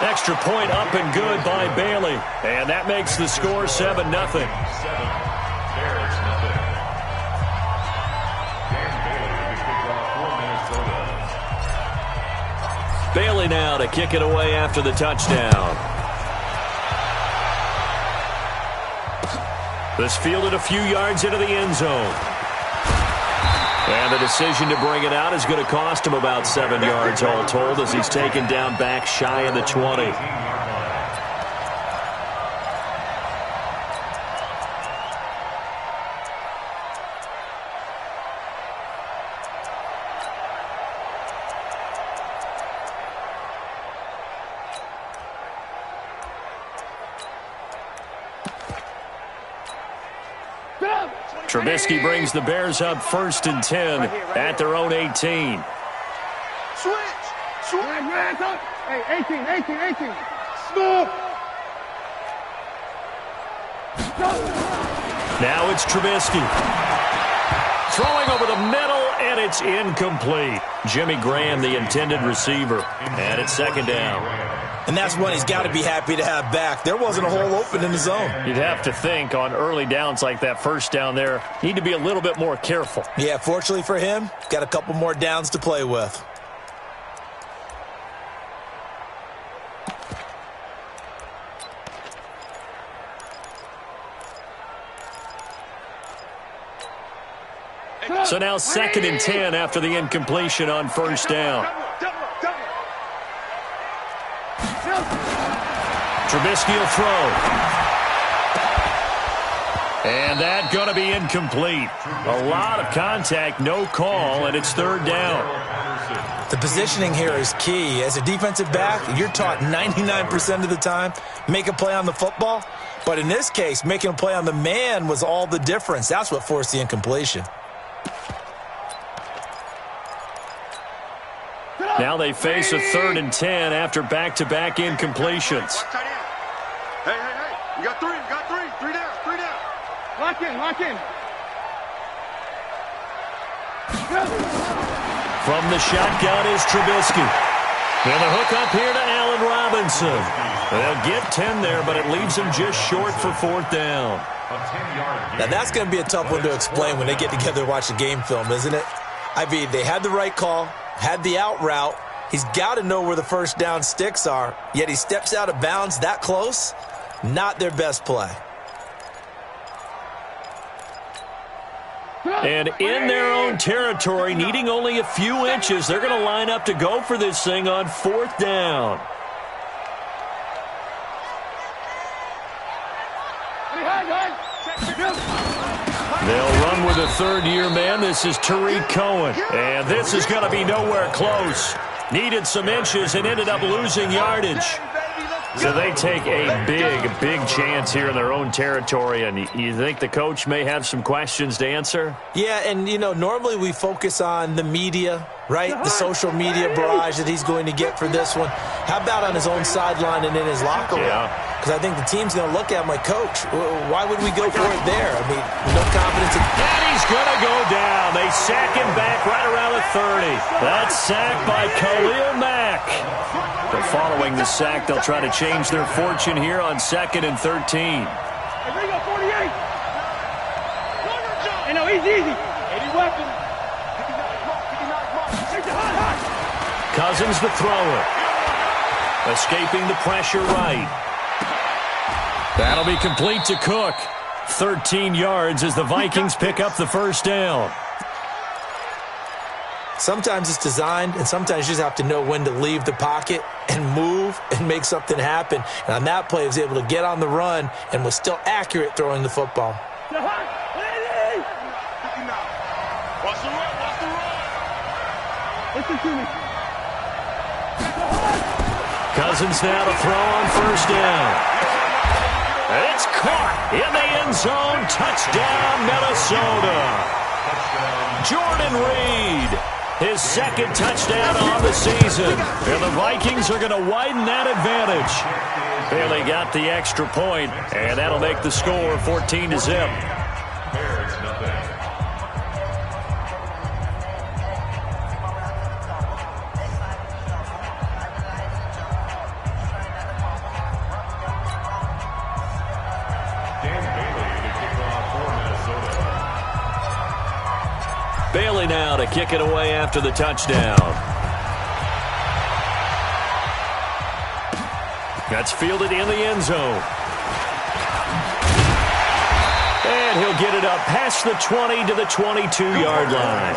Extra point up and good by Bailey. And that makes the score 7-0. Bailey now to kick it away after the touchdown. This fielded a few yards into the end zone. And the decision to bring it out is going to cost him about 7 yards all told as he's taken down back shy of the 20. Trubisky brings the Bears up 1st and 10 at their own 18. Switch. Hey, 18. Stop. Now it's Trubisky. Throwing over the middle, and and it's incomplete. Jimmy Graham, the intended receiver, and it's second down. And that's one he's got to be happy to have back. There wasn't a hole open in the zone. You'd have to think on early downs like that first down there, need to be a little bit more careful. Yeah, fortunately for him, got a couple more downs to play with. So now 2nd and 10 after the incompletion on first down. Trubisky will throw. And that's going to be incomplete. A lot of contact, no call, and it's 3rd down. The positioning here is key. As a defensive back, you're taught 99% of the time, make a play on the football. But in this case, making a play on the man was all the difference. That's what forced the incompletion. Now they face a 3rd and 10 after back-to-back incompletions. Hey, you got three, three down. Lock in. From the shotgun is Trubisky. And the hook up here to Allen Robinson. They'll get 10 there, but it leaves him just short for 4th down. Now that's going to be a tough one to explain when they get together and watch a game film, isn't it? I mean, they had the right call, had the out route. He's got to know where the first down sticks are, yet he steps out of bounds that close. Not their best play. And in their own territory, needing only a few inches, they're going to line up to go for this thing on 4th down. They'll run with a 3rd-year man. This is Tariq Cohen. And this is going to be nowhere close. Needed some inches and ended up losing yardage. So they take a big chance here in their own territory. And you think the coach may have some questions to answer? Yeah, and, normally we focus on the media, right? The social media barrage that he's going to get for this one. How about on his own sideline and in his locker room? Yeah. Because I think the team's going to look at him like, Coach, why would we go for it there? I mean, no confidence in... And he's going to go down. They sack him back right around the 30. That's sacked by Khalil Mack. But following the sack, they'll try to change their fortune here on 2nd and 13. Easy. Cousins the thrower. Escaping the pressure right. That'll be complete to Cook. 13 yards as the Vikings pick up the first down. Sometimes it's designed, and sometimes you just have to know when to leave the pocket and move and make something happen. And on that play, he was able to get on the run and was still accurate throwing the football. Watch the run. Listen to me. Cousins now to throw on first down. And it's caught in the end zone. Touchdown, Minnesota. Jordan Reed, his 2nd touchdown on the season. And the Vikings are going to widen that advantage. Bailey got the extra point, and that'll make the score 14-0. Bailey now to kick it away after the touchdown. That's fielded in the end zone. And he'll get it up past the 20 to the 22-yard line.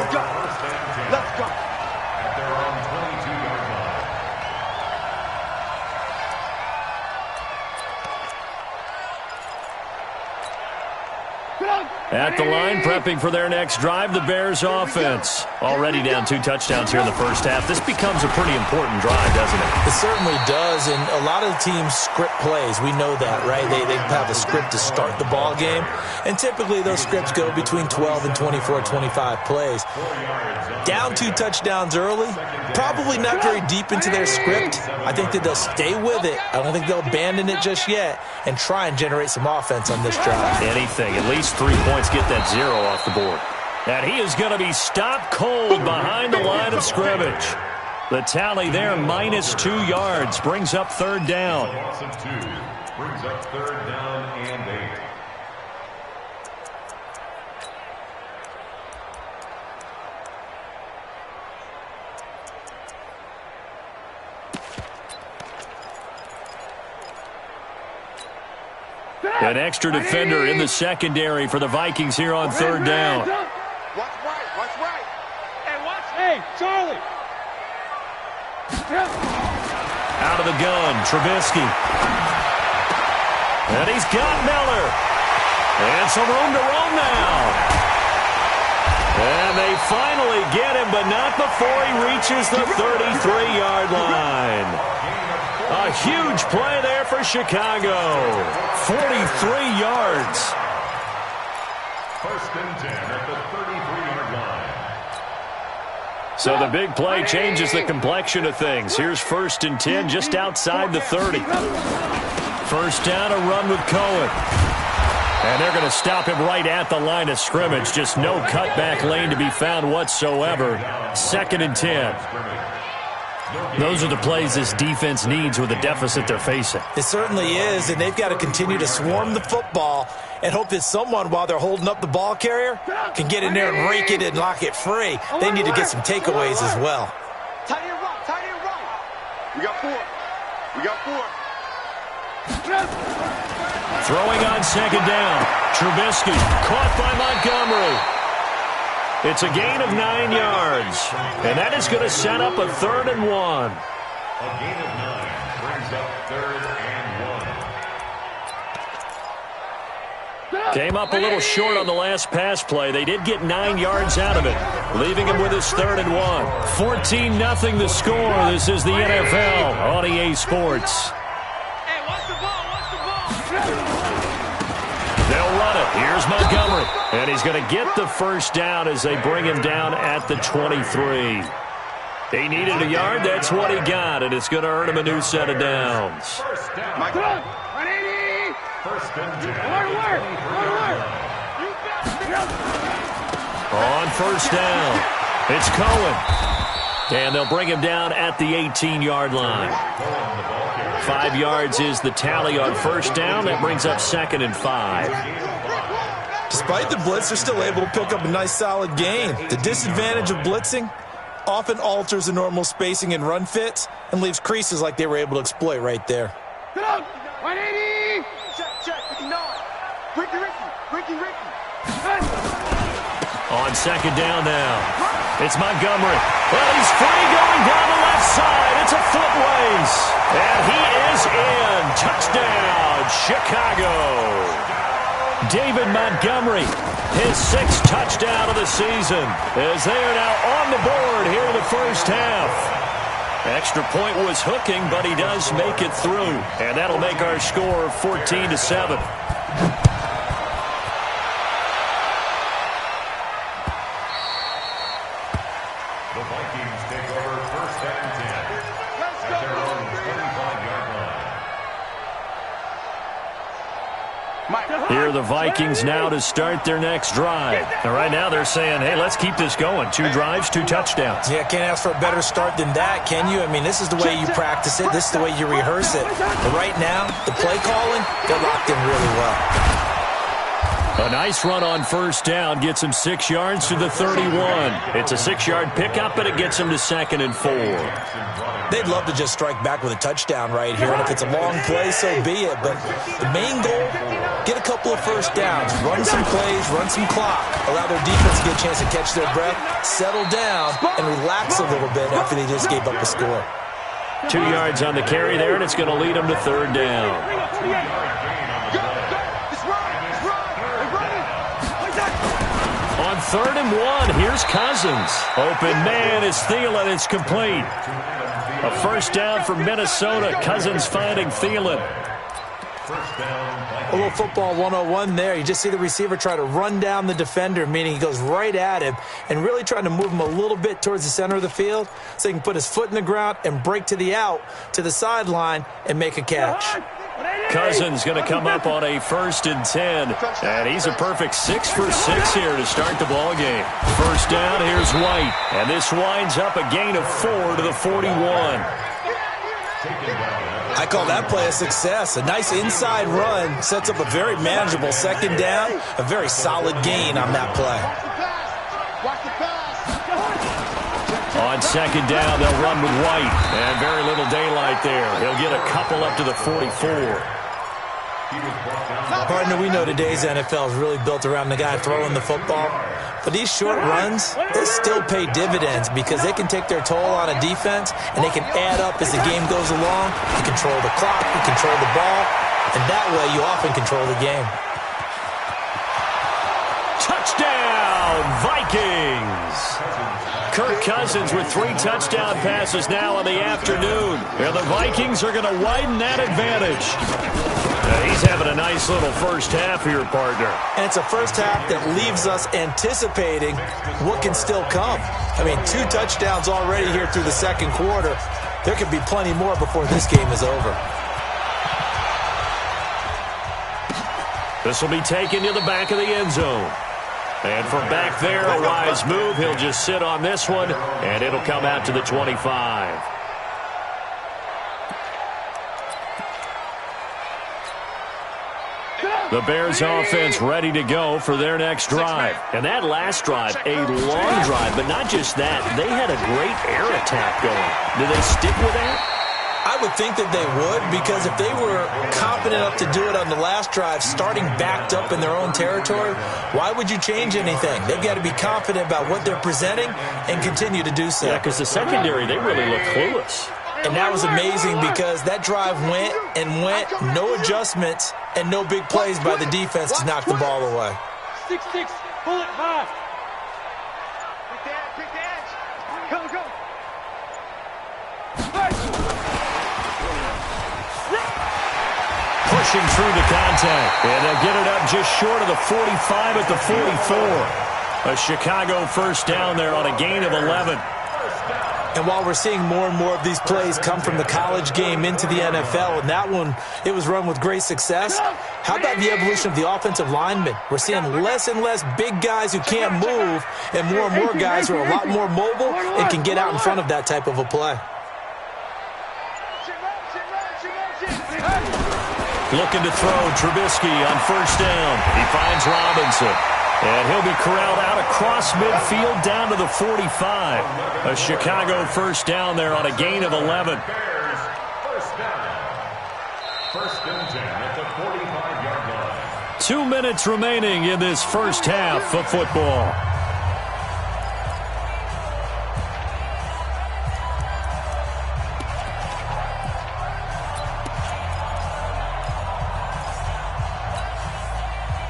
Let's go. At their own 22-yard line. At the line, prepping for their next drive, the Bears offense. Already down 2 touchdowns here in the first half. This becomes a pretty important drive, doesn't it? It certainly does, and a lot of the teams script plays. We know that, right? They have a script to start the ball game, and typically those scripts go between 12 and 24, 25 plays. Down 2 touchdowns early, probably not very deep into their script. I think that they'll stay with it. I don't think they'll abandon it just yet and try and generate some offense on this drive. Anything, at least 3 points, get that 0 off the board. And he is going to be stopped cold behind the line of scrimmage. The tally there, -2 yards, brings up third down. Loss of 2 brings up third down and 8. An extra defender in the secondary for the Vikings here on third down. Watch right, watch right. Hey, Charlie. Out of the gun, Trubisky. And he's got Miller. And some room to roam now. And they finally get him, but not before he reaches the 33-yard line. A huge play there for Chicago. 43 yards. First and 10 at the 33-yard line. So the big play changes the complexion of things. Here's first and 10 just outside the 30. First down, a run with Cohen. And they're going to stop him right at the line of scrimmage. Just no cutback lane to be found whatsoever. Second and 10. Those are the plays this defense needs with the deficit they're facing. It certainly is, and they've got to continue to swarm the football and hope that someone, while they're holding up the ball carrier, can get in there and rake it and lock it free. They need to get some takeaways as well. Tight end right, tight end right. We got 4. We got 4. Throwing on second down. Trubisky caught by Montgomery. It's a gain of 9 yards. And that is going to set up a 3rd and 1. A gain of 9 brings up 3rd and 1. Came up a little short on the last pass play. They did get 9 yards out of it, leaving him with his 3rd and 1. 14-0 the score. This is the NFL on EA Sports. Hey, watch the ball, watch the ball. They'll run it. Here's Montgomery. And he's going to get the first down as they bring him down at the 23. He needed a yard. That's what he got, and it's going to earn him a new set of downs. First down. Mike, Come on, 180. First and 10. Work. On first down, it's Cohen. And they'll bring him down at the 18-yard line. 5 yards is the tally on first down. That brings up 2nd and 5. Despite the blitz, they're still able to pick up a nice, solid gain. The disadvantage of blitzing often alters the normal spacing and run fits and leaves creases like they were able to exploit right there. Come on, 180. check, 59. Ricky. On second down now, it's Montgomery. Well, he's free going down the left side. It's a foot race. And he is in. Touchdown, Chicago. David Montgomery, his 6th touchdown of the season, as they are now on the board here in the first half. Extra point was hooking, but he does make it through. And that'll make our score 14-7. The Vikings take over first and 10 at their own 25-yard line. Here are the Vikings now to start their next drive. And right now they're saying, hey, let's keep this going. 2 drives, 2 touchdowns. Yeah, can't ask for a better start than that, can you? I mean, this is the way you practice it. This is the way you rehearse it. But right now, the play calling, they're locked in really well. A nice run on first down gets him 6 yards to the 31. It's a 6-yard pickup, but it gets him to 2nd and 4. They'd love to just strike back with a touchdown right here, and if it's a long play, so be it. But the main goal, get a couple of first downs, run some plays, run some clock, allow their defense to get a chance to catch their breath, settle down, and relax a little bit after they just gave up a score. 2 yards on the carry there, and it's going to lead them to third down. On 3rd and 1, here's Cousins. Open man is Thielen. It's complete. A first down for Minnesota. Cousins finding Thielen. A little football 101 there. You just see the receiver try to run down the defender, meaning he goes right at him and really trying to move him a little bit towards the center of the field so he can put his foot in the ground and break to the out, to the sideline, and make a catch. Cousins going to come up on a 1st and 10. And he's a perfect 6 for 6 here to start the ball game. First down, here's White. And this winds up a gain of 4 to the 41. I call that play a success. A nice inside run sets up a very manageable 2nd down. A very solid gain on that play. On 2nd down, they'll run with White. And very little daylight there. He'll get a couple up to the 44. Partner, we know today's NFL is really built around the guy throwing the football. But these short runs, they still pay dividends because they can take their toll on a defense and they can add up as the game goes along. You control the clock, you control the ball, and that way you often control the game. Touchdown, Vikings! Kirk Cousins with 3 touchdown passes now in the afternoon. And the Vikings are going to widen that advantage. He's having a nice little first half here, partner. And it's a first half that leaves us anticipating what can still come. I mean, 2 touchdowns already here through the 2nd quarter. There could be plenty more before this game is over. This will be taken to the back of the end zone. And from back there, a wise move. He'll just sit on this one, and it'll come out to the 25. The Bears offense ready to go for their next drive. And that last drive, a long drive, but not just that. They had a great air attack going. Do they stick with that? I would think that they would, because if they were confident enough to do it on the last drive, starting backed up in their own territory, why would you change anything? They've got to be confident about what they're presenting and continue to do so. Yeah, because the secondary, they really look clueless. And that was amazing because that drive went and went, no adjustments and no big plays by the defense to knock the ball away. 6-6, pull it high. Quick edge. Go. Pushing through the contact. And they'll get it up just short of the 45 at the 44. A Chicago first down there on a gain of 11. And while we're seeing more and more of these plays come from the college game into the NFL, and that one, it was run with great success, how about the evolution of the offensive linemen? We're seeing less and less big guys who can't move and more guys who are a lot more mobile and can get out in front of that type of a play. Looking to throw, Trubisky on first down. He finds Robinson. And he'll be corralled out across midfield down to the 45. A Chicago first down there on a gain of 11. Bears first down. 1st and 10 at the 45-yard line. 2 minutes remaining in this first half of football.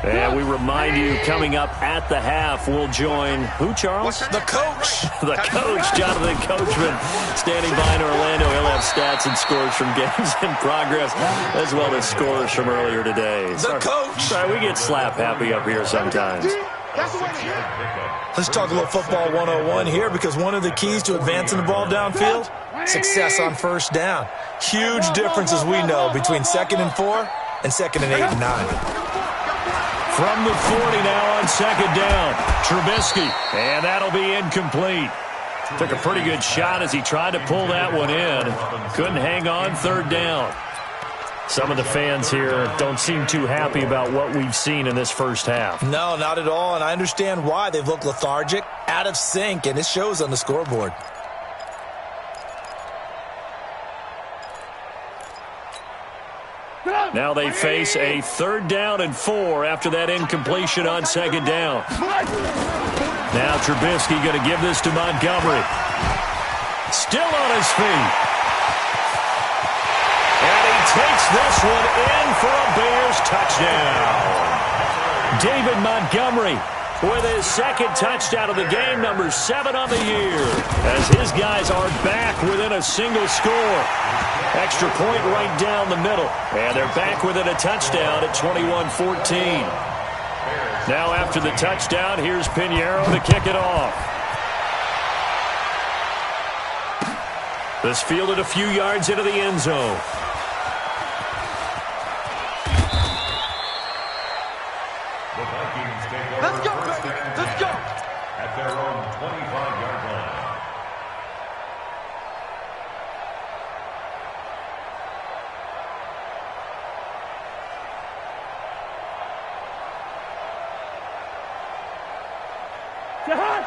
And we remind you, coming up at the half, we'll join who, Charles? The coach. The coach, Jonathan Coachman, standing by in Orlando. He'll have stats and scores from games in progress, as well as scores from earlier today. The coach. Sorry, we get slap happy up here sometimes. Let's talk a little football 101 here, because one of the keys to advancing the ball downfield, success on first down. Huge difference, as we know, between 2nd and 4 and 2nd and 8 and 9. From the 40 now on 2nd down. Trubisky, and that'll be incomplete. Took a pretty good shot as he tried to pull that one in. Couldn't hang on 3rd down. Some of the fans here don't seem too happy about what we've seen in this first half. No, not at all, and I understand why. They've looked lethargic, out of sync, and it shows on the scoreboard. Now they face a 3rd down and 4 after that incompletion on 2nd down. Now Trubisky going to give this to Montgomery. Still on his feet. And he takes this one in for a Bears touchdown. David Montgomery with his 2nd touchdown of the game, number 7 on the year, as his guys are back within a single score. Extra point right down the middle, and they're back within a touchdown at 21-14. Now after the touchdown, here's Pinheiro to kick it off. This fielded a few yards into the end zone.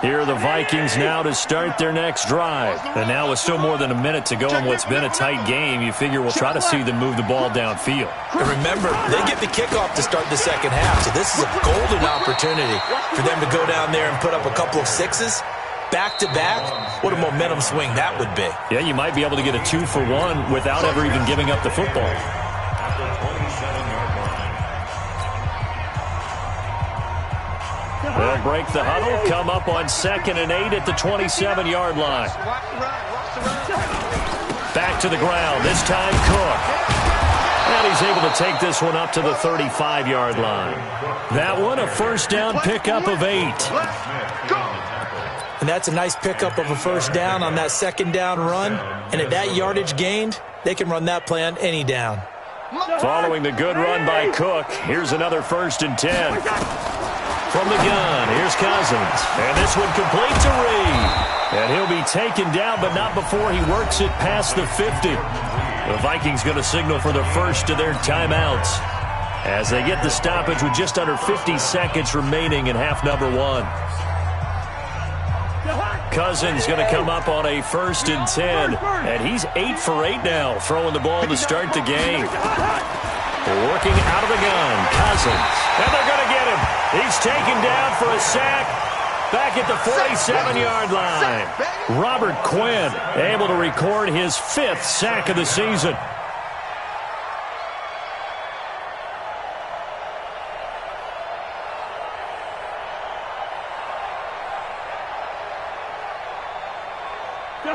Here are the Vikings now to start their next drive. And now with still more than a minute to go in what's been a tight game, you figure we'll try to see them move the ball downfield. And remember, they get the kickoff to start the second half, so this is a golden opportunity for them to go down there and put up a couple of sixes. Back-to-back, what a momentum swing that would be. Yeah, you might be able to get a 2-for-1 without ever even giving up the football. They'll break the huddle, come up on 2nd and 8 at the 27-yard line. Back to the ground, this time Cook. And he's able to take this one up to the 35-yard line. That one, a first down pickup of 8. And that's a nice pickup of a first down on that second down run. And at that yardage gained, they can run that play on any down. Following the good run by Cook, here's another 1st and 10. From the gun, here's Cousins. And this one complete to Reed. And he'll be taken down, but not before he works it past the 50. The Vikings going to signal for the first of their timeouts as they get the stoppage with just under 50 seconds remaining in half number 1. Cousins going to come up on a 1st and 10, and he's 8 for 8 now, throwing the ball to start the game. Working out of the gun, Cousins, and they're going to get him. He's taken down for a sack back at the 47-yard line. Robert Quinn able to record his 5th sack of the season.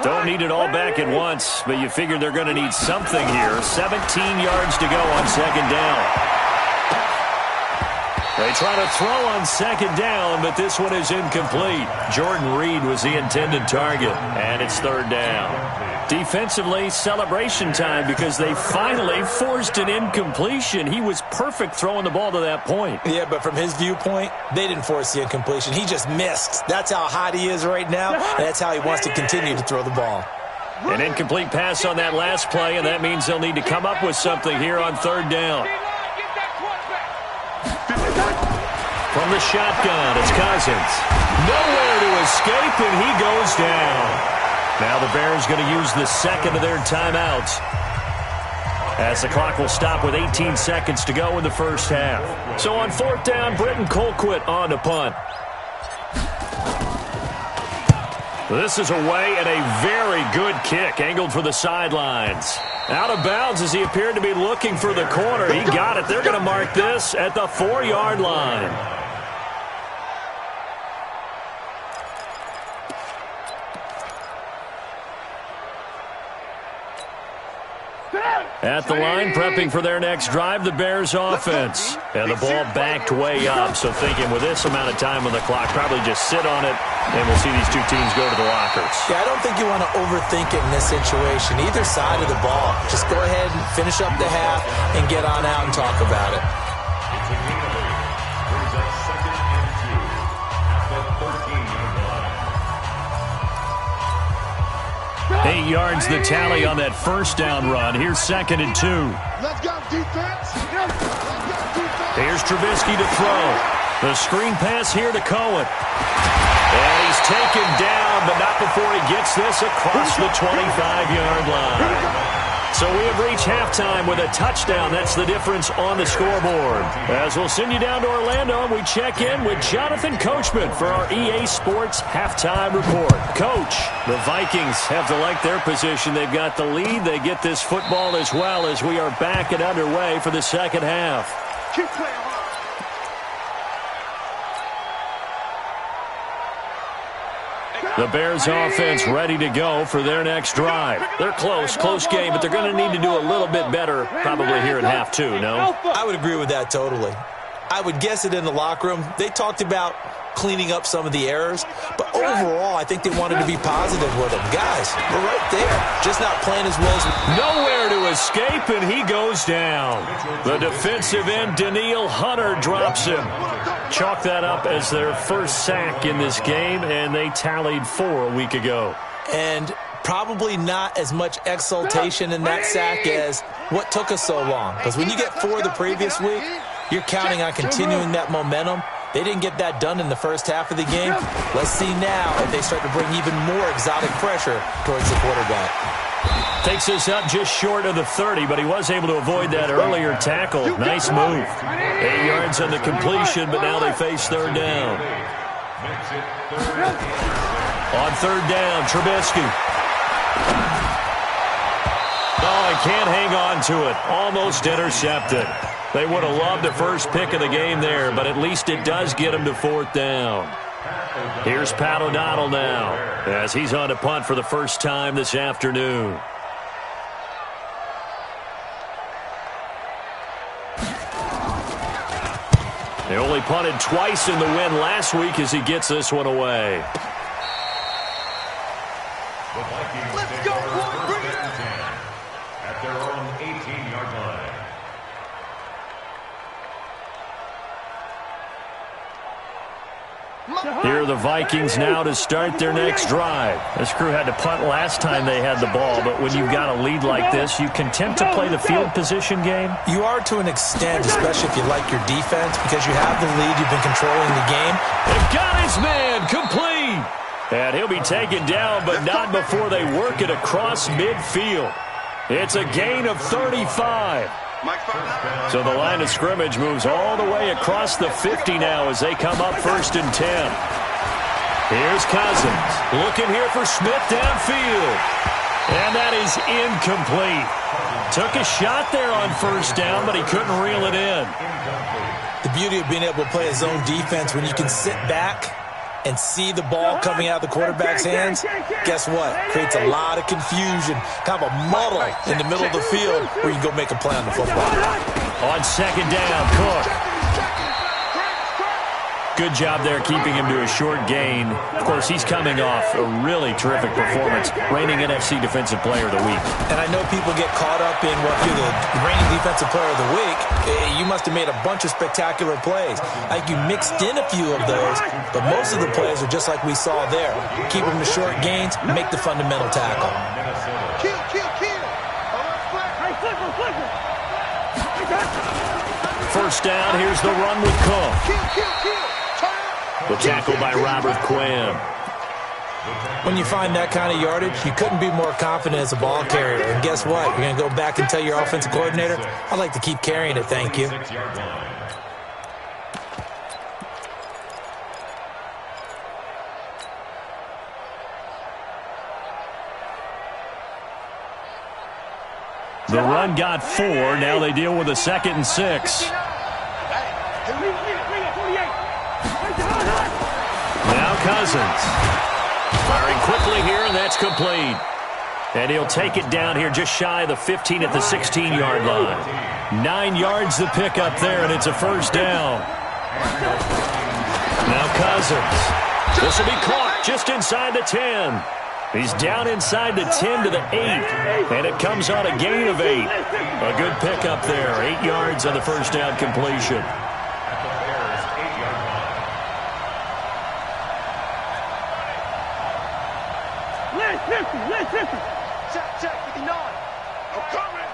Don't need it all back at once, but you figure they're going to need something here. 17 yards to go on 2nd down. They try to throw on 2nd down, but this one is incomplete. Jordan Reed was the intended target, and it's 3rd down. Defensively, celebration time because they finally forced an incompletion. He was perfect throwing the ball to that point. Yeah, but from his viewpoint, they didn't force the incompletion. He just missed. That's how hot he is right now, and that's how he wants to continue to throw the ball. An incomplete pass on that last play, and that means they'll need to come up with something here on 3rd down. From the shotgun, it's Cousins. Nowhere to escape, and he goes down. Now the Bears going to use the 2nd of their timeouts as the clock will stop with 18 seconds to go in the first half. So on 4th down, Britton Colquitt on to punt. This is away and a very good kick angled for the sidelines. Out of bounds as he appeared to be looking for the corner. He got it. They're going to mark this at the 4-yard line. At the line, prepping for their next drive, the Bears offense. And the ball backed way up, so thinking with this amount of time on the clock, probably just sit on it, and we'll see these two teams go to the lockers. Yeah, I don't think you want to overthink it in this situation. Either side of the ball. Just go ahead and finish up the half and get on out and talk about it. It's a gain of 8. Brings up 2nd and 2 at the 13-yard line. 8 yards the tally on that first down run. Here's 2nd and 2. Let's go, defense. Let's go, defense. Here's Trubisky to throw. The screen pass here to Cohen. And he's taken down, but not before he gets this across the 25-yard line. So we have reached halftime with a touchdown. That's the difference on the scoreboard. As we'll send you down to Orlando, we check in with Jonathan Coachman for our EA Sports Halftime Report. Coach, the Vikings have to like their position. They've got the lead. They get this football as well as we are back and underway for the second half. Keep playing hard. The Bears offense ready to go for their next drive. They're close game, but they're going to need to do a little bit better probably here in half 2, no? I would agree with that totally. I would guess it in the locker room. They talked about cleaning up some of the errors, but overall, I think they wanted to be positive with them. Guys, we're right there, just not playing as well as we... Nowhere to escape, and he goes down. The defensive end, Danielle Hunter, drops him. Chalk that up as their first sack in this game, and they tallied 4 a week ago. And probably not as much exultation in that sack as what took us so long. Because when you get 4 the previous week, you're counting on continuing that momentum They didn't get that done in the first half of the game. Let's see now if they start to bring even more exotic pressure towards the quarterback. Takes us up just short of the 30, but he was able to avoid that earlier tackle. Nice move. 8 yards on the completion, but now they face third down. On third down, Trubisky. Oh, he can't hang on to it. Almost intercepted. They would have loved the first pick of the game there, but at least it does get him to fourth down. Here's Pat O'Donnell now, as he's on to punt for the first time this afternoon. They only punted twice in the win last week as he gets this one away. Let's go, boy, bring it! At their own 18-yard line. Here are the Vikings now to start their next drive. This crew had to punt last time they had the ball, but when you've got a lead like this, you content to play the field position game? You are to an extent, especially if you like your defense, because you have the lead, you've been controlling the game. They've got his man complete. And he'll be taken down, but not before they work it across midfield. It's a gain of 35. So the line of scrimmage moves all the way across the 50 now as they come up 1st and 10. Here's Cousins looking here for Smith downfield. And that is incomplete. Took a shot there on 1st down, but he couldn't reel it in. The beauty of being able to play a zone defense when you can sit back and see the ball coming out of the quarterback's hands, guess what? Creates a lot of confusion, kind of a muddle in the middle of the field where you can go make a play on the football. On 2nd down, Cook. Good job there keeping him to a short gain. Of course, he's coming off a really terrific performance, reigning NFC Defensive Player of the Week. And I know people get caught up in what you're the reigning Defensive Player of the Week. You must have made a bunch of spectacular plays. I think you mixed in a few of those, but most of the plays are just like we saw there. Keep them to short gains, make the fundamental tackle. Kill! First down, here's the run with Cook. Kill! The tackle by Robert Quinn. When you find that kind of yardage, you couldn't be more confident as a ball carrier. And guess what? You're going to go back and tell your offensive coordinator, I'd like to keep carrying it, thank you. The run got 4. Now they deal with a 2nd and 6. Now Cousins. Firing quickly here, and that's complete. And he'll take it down here just shy of the 15 at the 16-yard line. 9 yards the pick up there, and it's a first down. Now Cousins. This will be caught just inside the 10. He's down inside the 10 to the 8, and it comes on a gain of 8. A good pickup there, 8 yards on the first down completion. Check, 59. I'm coming.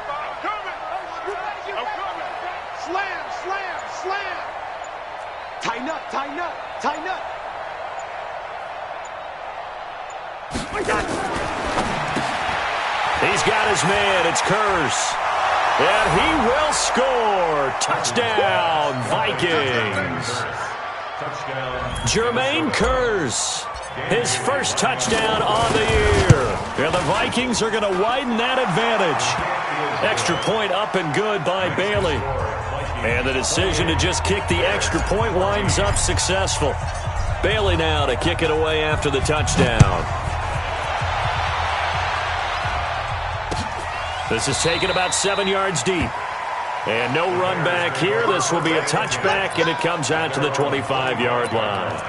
Slam. Tighten up. He's got his man. It's Kearse. And he will score. Touchdown, Vikings. Jermaine Kearse. His first touchdown on the year. And the Vikings are going to widen that advantage. Extra point up and good by Bailey. And the decision to just kick the extra point winds up successful. Bailey now to kick it away after the touchdown. This is taken about 7 yards deep. And no run back here. This will be a touchback, and it comes out to the 25-yard line.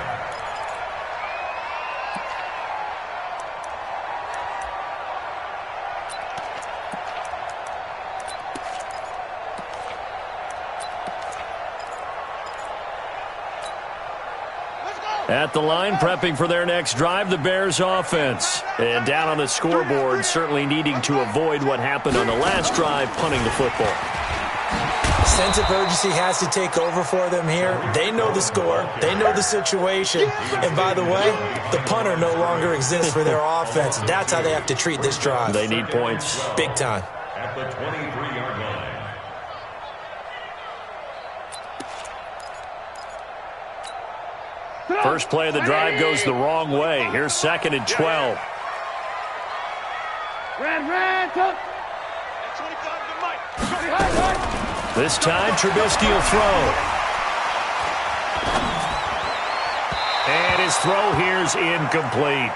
At the line, prepping for their next drive, the Bears offense. And down on the scoreboard, certainly needing to avoid what happened on the last drive, punting the football. sense of urgency has to take over for them here. They know the score. They know the situation. And by the way, the punter no longer exists for their offense. That's how they have to treat this drive. They need points. Big time. At the 23-yard line. First play of the drive goes the wrong way. Here's 2nd and 12. Ran, tough. This time, Trubisky will throw. And his throw here's incomplete.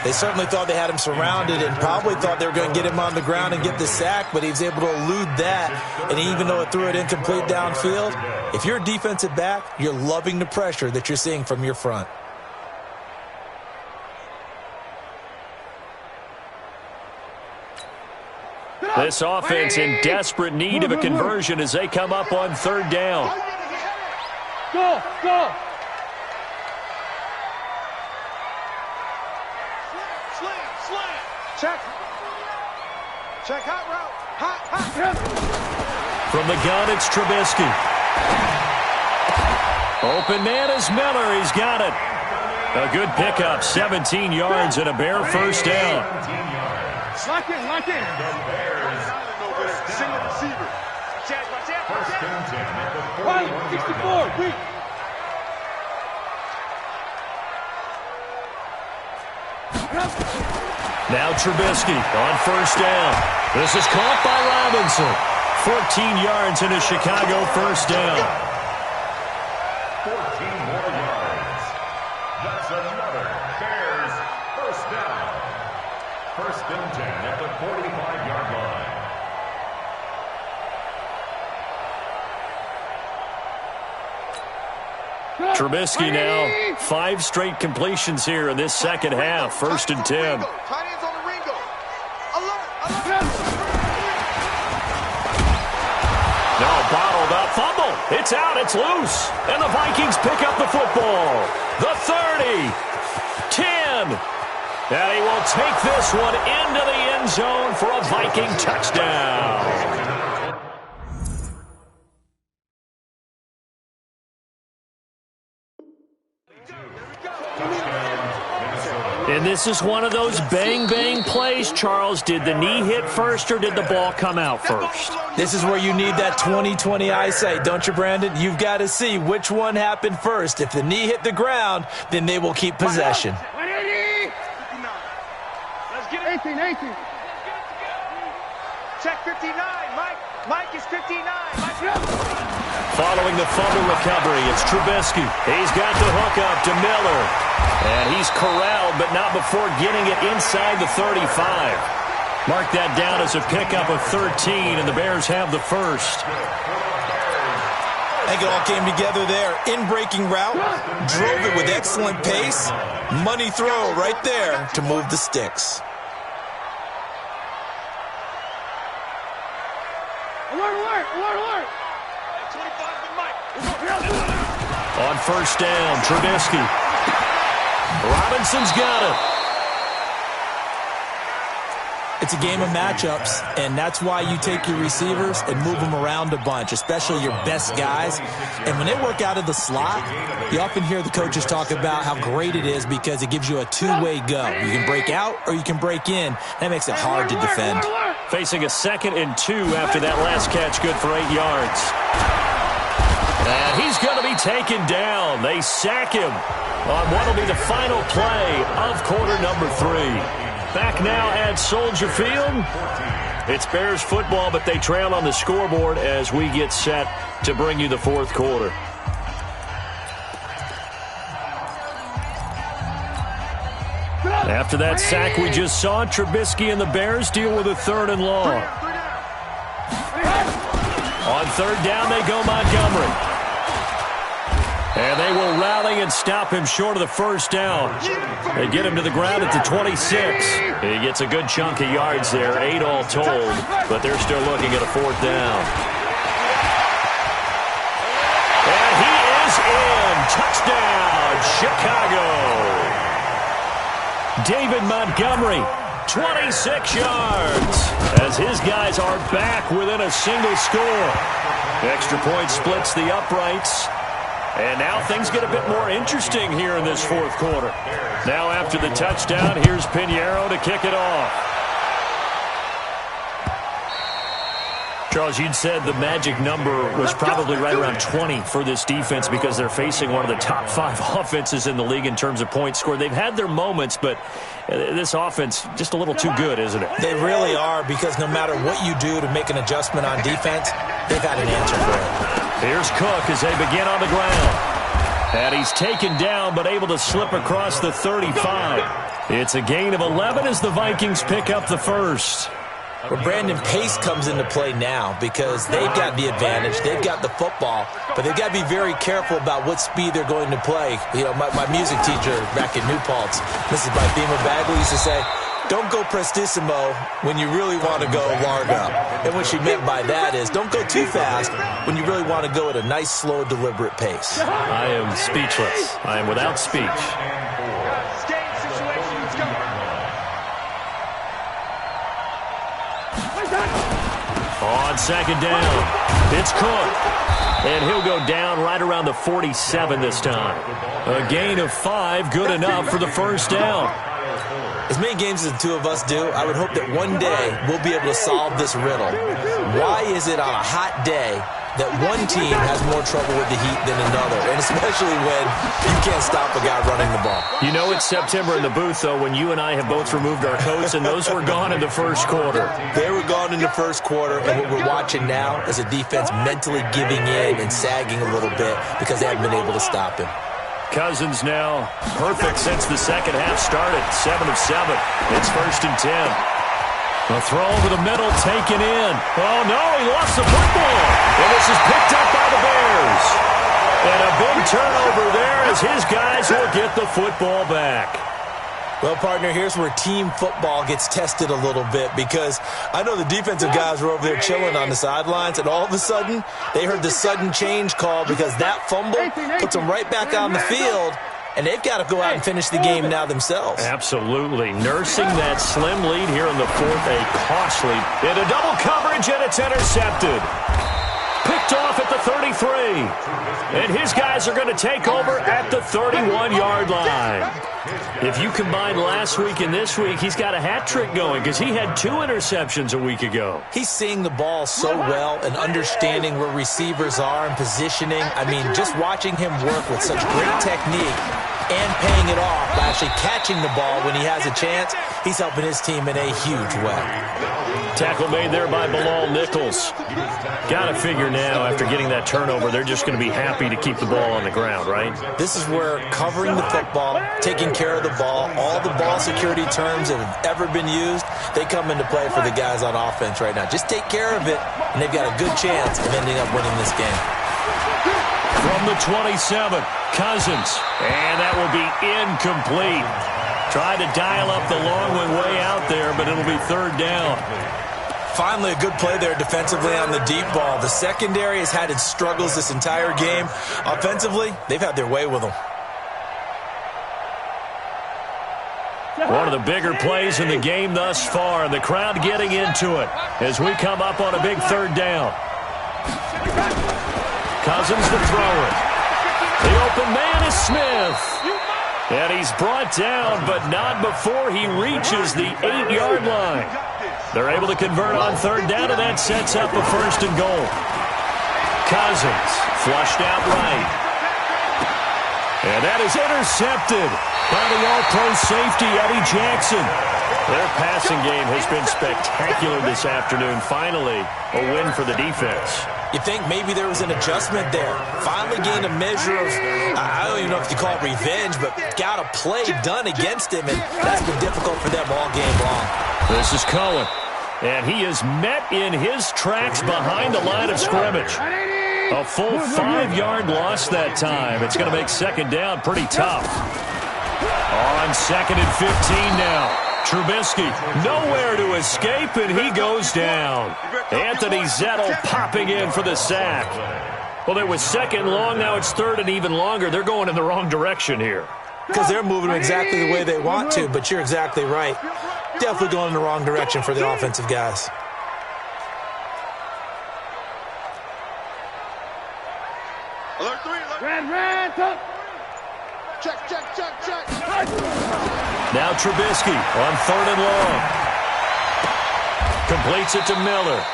They certainly thought they had him surrounded and probably thought they were going to get him on the ground and get the sack, but he was able to elude that. And even though it threw it incomplete downfield, if you're a defensive back, you're loving the pressure that you're seeing from your front. This offense in desperate need of a conversion as they come up on 3rd down. Go! Slam. Check hot route. Hot. From the gun, it's Trubisky. Open man is Miller. He's got it. A good pickup, 17 yards and a Bear first down. Lock in. Single receiver. First and 10 at the 64, weak. Now Trubisky on first down. This is caught by Robinson. 14 yards and a Chicago first down. 14 more yards. That's another Bears first down. First and 10 at the 45-yard line. Trubisky now 5 straight completions here in this second half. First and 10. Tight ends on the Ringo. Alert. Now bottled up fumble. It's out. It's loose. And the Vikings pick up the football. The 30. 10. And he will take this one into the end zone for a Viking touchdown. And this is one of those bang-bang plays, Charles. Did the knee hit first or did the ball come out first? This is where you need that 20/20 eyesight, don't you, Brandon? You've got to see which one happened first. If the knee hit the ground, then they will keep possession. 180. Let's get 18. Check 59. Mike is 59. Following the fumble recovery, it's Trubisky. He's got the hook up to Miller. And he's corralled, but not before getting it inside the 35. Mark that down as a pickup of 13, and the Bears have the first. I think it all came together there. In-breaking route, drove it with excellent pace. Money throw right there to move the sticks. Alert. 25 to Mike. On first down, Trubisky. Robinson's got it. It's a game of matchups, and that's why you take your receivers and move them around a bunch, especially your best guys. And when they work out of the slot, you often hear the coaches talk about how great it is because it gives you a two-way go. You can break out or you can break in. That makes it hard to defend. Facing a 2nd and 2 after that last catch, good for 8 yards. And he's going to be taken down. They sack him on what will be the final play of quarter number 3. Back now at Soldier Field. It's Bears football, but they trail on the scoreboard as we get set to bring you the 4th quarter. After that sack we just saw, Trubisky and the Bears deal with a 3rd and long. On 3rd down, they go Montgomery. And they will rally and stop him short of the first down. They get him to the ground at the 26. He gets a good chunk of yards there, 8 all told, but they're still looking at a 4th down. And he is in. Touchdown, Chicago. David Montgomery, 26 yards, as his guys are back within a single score. Extra point splits the uprights. And now things get a bit more interesting here in this fourth quarter. Now after the touchdown, here's Pinheiro to kick it off. Charles, you'd said the magic number was probably right around 20 for this defense because they're facing one of the top 5 offenses in the league in terms of points scored. They've had their moments, but this offense just a little too good, isn't it? They really are, because no matter what you do to make an adjustment on defense, they've had an answer for it. Here's Cook as they begin on the ground. And he's taken down but able to slip across the 35. It's a gain of 11 as the Vikings pick up the first. Well, Brandon, pace comes into play now because they've got the advantage. They've got the football, but they've got to be very careful about what speed they're going to play. You know, my music teacher back in New Paltz, Mrs. Bythema Bagley, used to say, don't go prestissimo when you really want to go largo. And what she meant by that is don't go too fast when you really want to go at a nice, slow, deliberate pace. I am speechless. I am without speech. On second down, it's Cook. And he'll go down right around the 47 this time. A gain of 5, good enough for the first down. As many games as the two of us do, I would hope that one day we'll be able to solve this riddle. Why is it on a hot day that one team has more trouble with the heat than another, and especially when you can't stop a guy running the ball? You know it's September in the booth, though, when you and I have both removed our coats, and those were gone in the first quarter. They were gone in the first quarter, and what we're watching now is a defense mentally giving in and sagging a little bit because they haven't been able to stop him. Cousins now perfect since the second half started. 7 of 7. It's 1st and 10. A throw over the middle, taken in. Oh, no, he lost the football. And this is picked up by the Bears. And a big turnover there as his guys will get the football back. Well, partner, here's where team football gets tested a little bit, because I know the defensive guys were over there chilling on the sidelines, and all of a sudden, they heard the sudden change call because that fumble puts them right back on the field, and they've got to go out and finish the game now themselves. Absolutely. Nursing that slim lead here in the fourth, a costly into double coverage, and it's intercepted. Picked off at the 33. And his guys are going to take over at the 31-yard line. If you combine last week and this week, he's got a hat trick going because he had 2 interceptions a week ago. He's seeing the ball so well and understanding where receivers are and positioning. I mean, just watching him work with such great technique and paying it off by actually catching the ball when he has a chance, he's helping his team in a huge way. Tackle made there by Bilal Nichols. Got to figure now, after getting that turnover, they're just going to be happy to keep the ball on the ground, right? This is where covering the football, taking care of the ball, all the ball security terms that have ever been used, they come into play for the guys on offense right now. Just take care of it, and they've got a good chance of ending up winning this game. From the 27, Cousins, and that will be incomplete. Tried to dial up the long one way out there, but it'll be 3rd down. Finally, a good play there defensively on the deep ball. The secondary has had its struggles this entire game. Offensively, they've had their way with them. One of the bigger plays in the game thus far, and the crowd getting into it as we come up on a big 3rd down. Cousins to throw it. The open man is Smith. And he's brought down, but not before he reaches the 8-yard line. They're able to convert on 3rd down, and that sets up a 1st and goal. Cousins flushed out right. And that is intercepted by the all-pro safety, Eddie Jackson. Their passing game has been spectacular this afternoon. Finally, a win for the defense. You think maybe there was an adjustment there. Finally gained a measure of, I don't even know if you call it revenge, but got a play done against him, and that's been difficult for them all game long. This is Cohen, and he is met in his tracks behind the line of scrimmage. A full 5-yard loss that time. It's going to make 2nd down pretty tough. On 2nd and 15 now. Trubisky nowhere to escape, and he goes down. Anthony Zettel popping in for the sack. Well, it was 2nd long. Now it's 3rd and even longer. They're going in the wrong direction here. Because they're moving exactly the way they want to, but you're exactly right. Definitely going in the wrong direction for the offensive guys. Now Trubisky on 3rd and long. Completes it to Miller.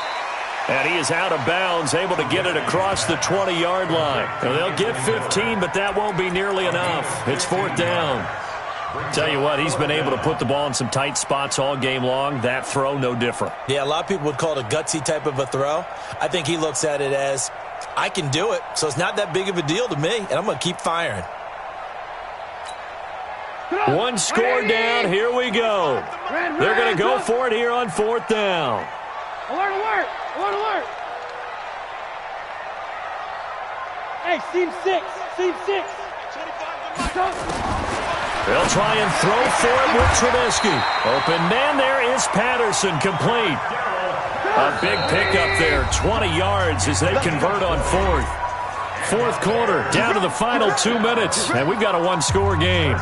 And he is out of bounds, able to get it across the 20-yard line. Now they'll get 15, but that won't be nearly enough. It's 4th down. Tell you what, he's been able to put the ball in some tight spots all game long. That throw, no different. Yeah, a lot of people would call it a gutsy type of a throw. I think he looks at it as, I can do it, so it's not that big of a deal to me, and I'm going to keep firing. One score down. Here we go. They're going to go for it here on 4th down. Alert, alert, alert, alert. Hey, seam 6, seam 6. They'll try and throw for it with Trubisky. Open man, there is Patterson, complete. A big pickup there, 20 yards as they convert on 4th. 4th quarter, down to the final 2 minutes, and we've got a one-score game.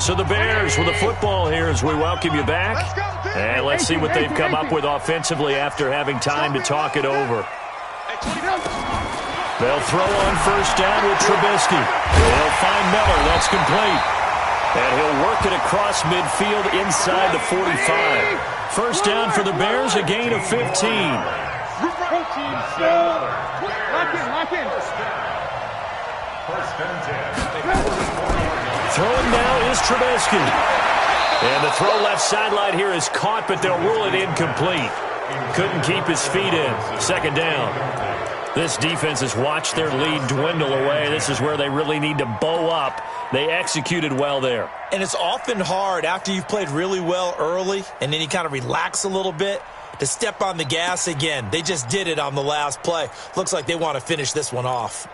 So the Bears with the football here as we welcome you back. And let's see what they've come up with offensively after having time to talk it over. They'll throw on 1st down with Trubisky. They'll find Miller. That's complete. And he'll work it across midfield inside the 45. 1st down for the Bears, a gain of 15. Lock in, lock in. Throwing now is Trubisky. And the throw left sideline here is caught, but they'll rule it incomplete. Couldn't keep his feet in. 2nd down. This defense has watched their lead dwindle away. This is where they really need to bow up. They executed well there. And it's often hard after you've played really well early and then you kind of relax a little bit to step on the gas again. They just did it on the last play. Looks like they want to finish this one off.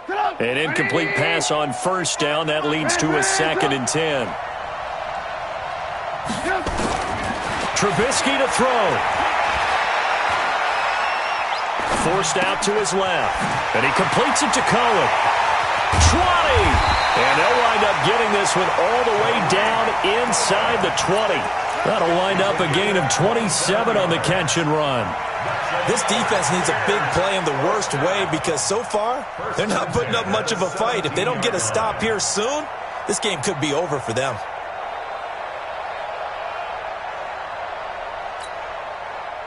An incomplete pass on 1st down. That leads to a 2nd and 10. Trubisky to throw. Forced out to his left. And he completes it to Cohen. 20! And they'll wind up getting this one all the way down inside the 20. That'll wind up a gain of 27 on the catch and run. This defense needs a big play in the worst way because so far, they're not putting up much of a fight. If they don't get a stop here soon, this game could be over for them.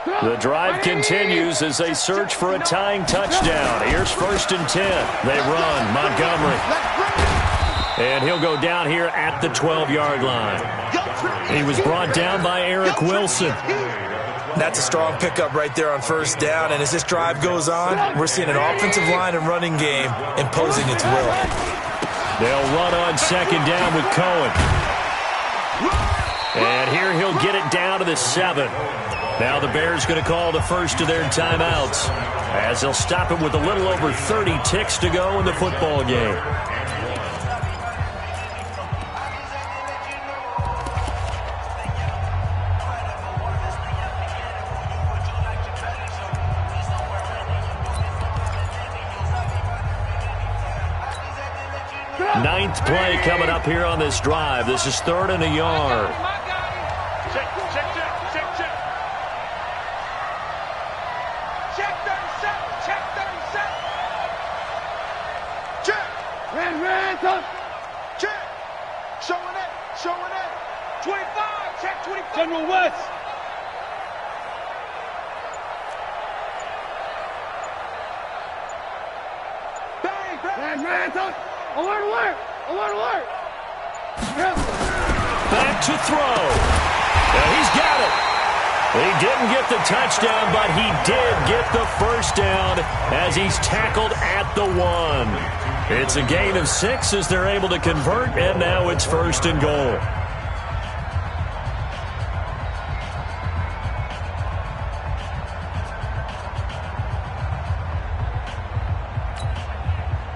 The drive continues as they search for a tying touchdown. Here's 1st and 10. They run. Montgomery. And he'll go down here at the 12-yard line. He was brought down by Eric Wilson. That's a strong pickup right there on 1st down. And as this drive goes on, we're seeing an offensive line and running game imposing its will. They'll run on 2nd down with Cohen. And here he'll get it down to the 7. Now the Bears going to call the first of their timeouts as they'll stop it with a little over 30 ticks to go in the football game. Ninth play coming up here on this drive. This is 3rd and a yard. Check, check, check, check, check. Check 37, check 37. Check. Red, touch. Check. Showing it, showing it. 25, check 25. General West. Bang, bang. Red, touch. Alert, alert, alert, alert. Back to throw. And he's got it. He didn't get the touchdown, but he did get the 1st down as he's tackled at the 1. It's a gain of 6 as they're able to convert, and now it's 1st and goal.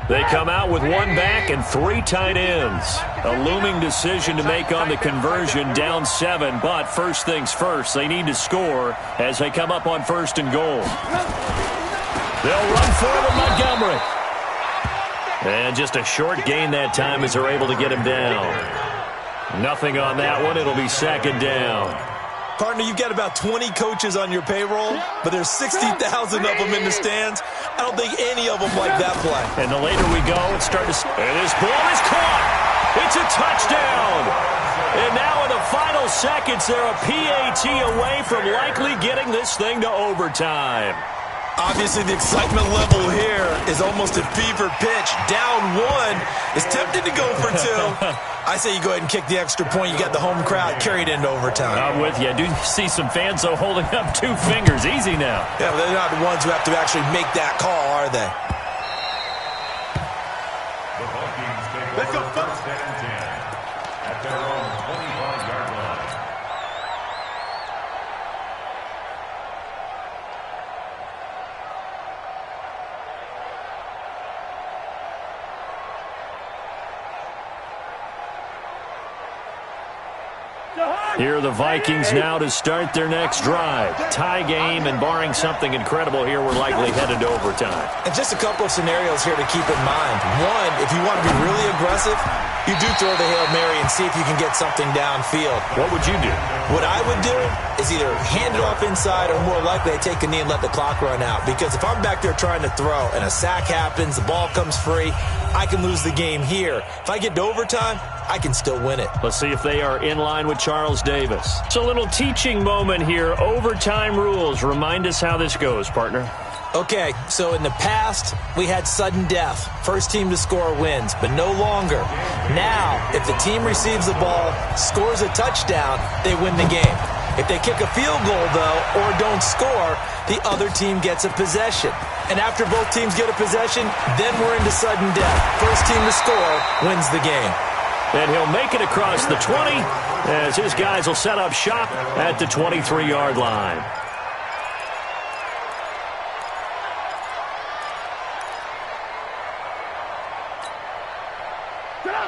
They come out with 1 back and 3 tight ends. A looming decision to make on the conversion, down 7, but first things first, they need to score as they come up on 1st and goal. They'll run for it with Montgomery. And just a short gain that time as they're able to get him down. Nothing on that one. It'll be 2nd down. Partner, you've got about 20 coaches on your payroll, but there's 60,000 of them in the stands. I don't think any of them like that play. And the later we go, it's starting to... And this ball is caught. It's a touchdown. And now in the final seconds, they're a PAT away from likely getting this thing to overtime. Obviously, the excitement level here is almost at fever pitch. Down one, is tempted to go for two. I say you go ahead and kick the extra point. You got the home crowd carried into overtime. I'm with you. I do see some fans, though, holding up 2 fingers. Easy now. Yeah, but they're not the ones who have to actually make that call, are they? The Vikings take over first and 10 at their own 25-yard line. Here are the Vikings now to start their next drive. Tie game, and barring something incredible here, we're likely headed to overtime. And just a couple of scenarios here to keep in mind. One, if you want to be really aggressive, you do throw the Hail Mary and see if you can get something downfield. What would you do? What I would do is either hand it off inside or more likely I take a knee and let the clock run out. Because if I'm back there trying to throw and a sack happens, the ball comes free, I can lose the game here. If I get to overtime, I can still win it. Let's see if they are in line with Charles Davis. It's a little teaching moment here. Overtime rules. Remind us how this goes, partner. Okay, so in the past, we had sudden death. First team to score wins, but no longer. Now, if the team receives the ball, scores a touchdown, they win the game. If they kick a field goal, though, or don't score, the other team gets a possession. And after both teams get a possession, then we're into sudden death. First team to score wins the game. And he'll make it across the 20 as his guys will set up shop at the 23-yard line.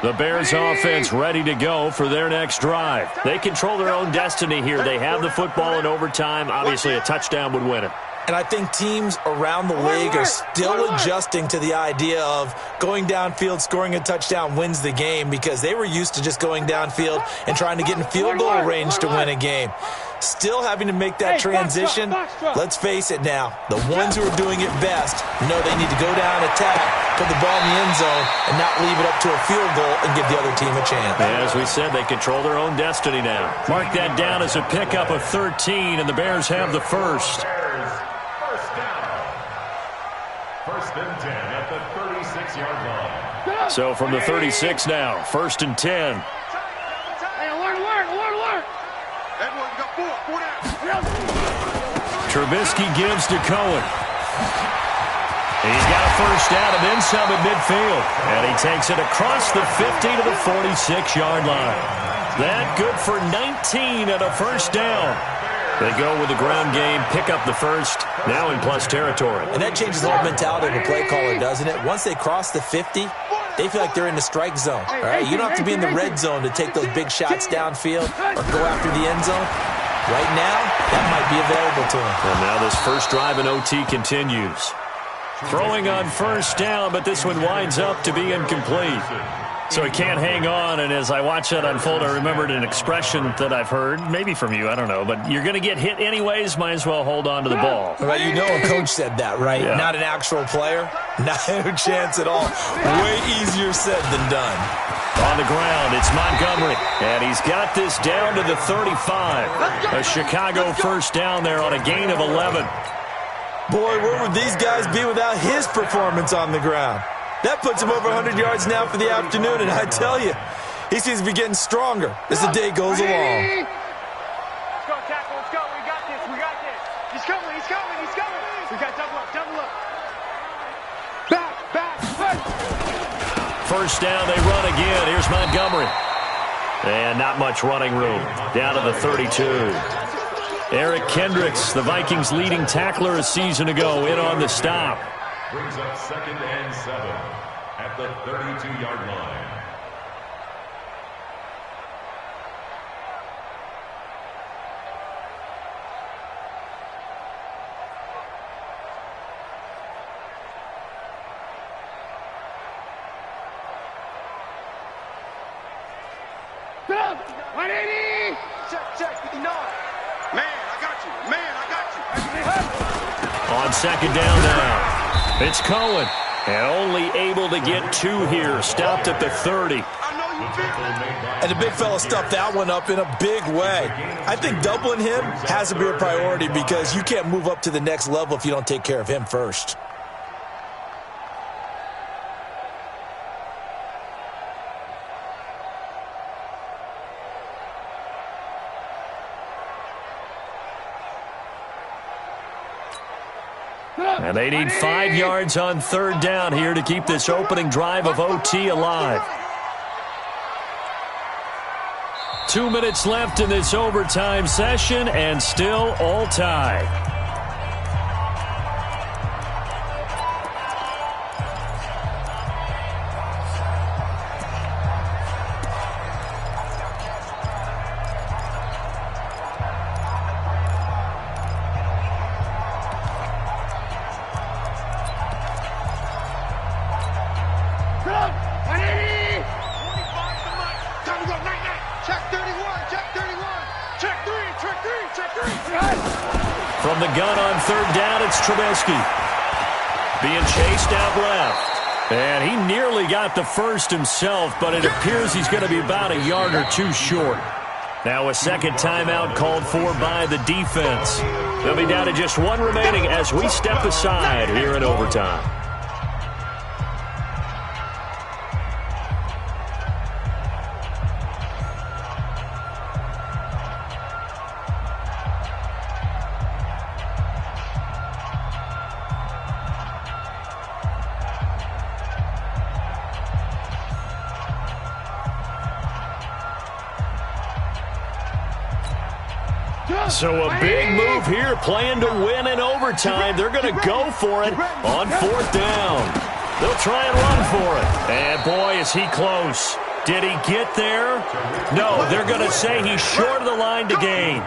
The Bears offense ready to go for their next drive. They control their own destiny here. They have the football in overtime. Obviously, a touchdown would win it. And I think teams around the league are still adjusting to the idea of going downfield, scoring a touchdown wins the game, because they were used to just going downfield and trying to get in field goal range to win a game. Still having to make that transition. Let's face it now, the ones who are doing it best know they need to go down, attack, put the ball in the end zone, and not leave it up to a field goal and give the other team a chance. As we said, they control their own destiny now. Mark that down as a pickup of 13, and the Bears have the first. First and 10 at the 36-yard line. So from the 36 now, first and 10. Hey, alert. Edward, you got four down. Trubisky gives to Cohen. He's got a first down and then some at midfield. And he takes it across the 50 to the 46-yard line. That good for 19 and a first down. They go with the ground game, pick up the first, now in plus territory. And that changes the whole mentality of a play caller, doesn't it? Once they cross the 50, they feel like they're in the strike zone. All right, you don't have to be in the red zone to take those big shots downfield or go after the end zone. Right now, that might be available to them. And now this first drive in OT continues. Throwing on first down, but this one winds up to be incomplete. So he can't hang on, and as I watch that unfold, I remembered an expression that I've heard, maybe from you, I don't know, but you're going to get hit anyways, might as well hold on to the ball. Right, you know a coach said that, right? Yeah. Not an actual player. Not a chance at all. Way easier said than done. On the ground, it's Montgomery, and he's got this down to the 35. A Chicago first down there on a gain of 11. Boy, where would these guys be without his performance on the ground? That puts him over 100 yards now for the afternoon, and I tell you, he seems to be getting stronger as the day goes along. Let's go, tackle. Let's go. We got this. He's coming. We got double up. Back. First down, they run again. Here's Montgomery. And not much running room. Down to the 32. Eric Kendricks, the Vikings' leading tackler a season ago, in on the stop. Brings up second and 7 at the 32-yard line. Stop! 180! Check, 59. On second down now, it's Cohen. And only able to get 2 here. Stopped at the 30. And the big fella stuffed that one up in a big way. I think doubling him has to be a priority because you can't move up to the next level if you don't take care of him first. And they need 5 yards on third down here to keep this opening drive of OT alive. 2 minutes left in this overtime session, and still all tied. From the gun on third down, it's Trubisky. Being chased out left. And he nearly got the first himself, but it appears he's going to be about a yard or 2 short. Now a second timeout called for by the defense. They'll be down to just 1 remaining as we step aside here in overtime. So a big move here, playing to win in overtime. They're going to go for it on fourth down. They'll try and run for it. And boy, is he close. Did he get there? No, they're going to say he's short of the line to gain.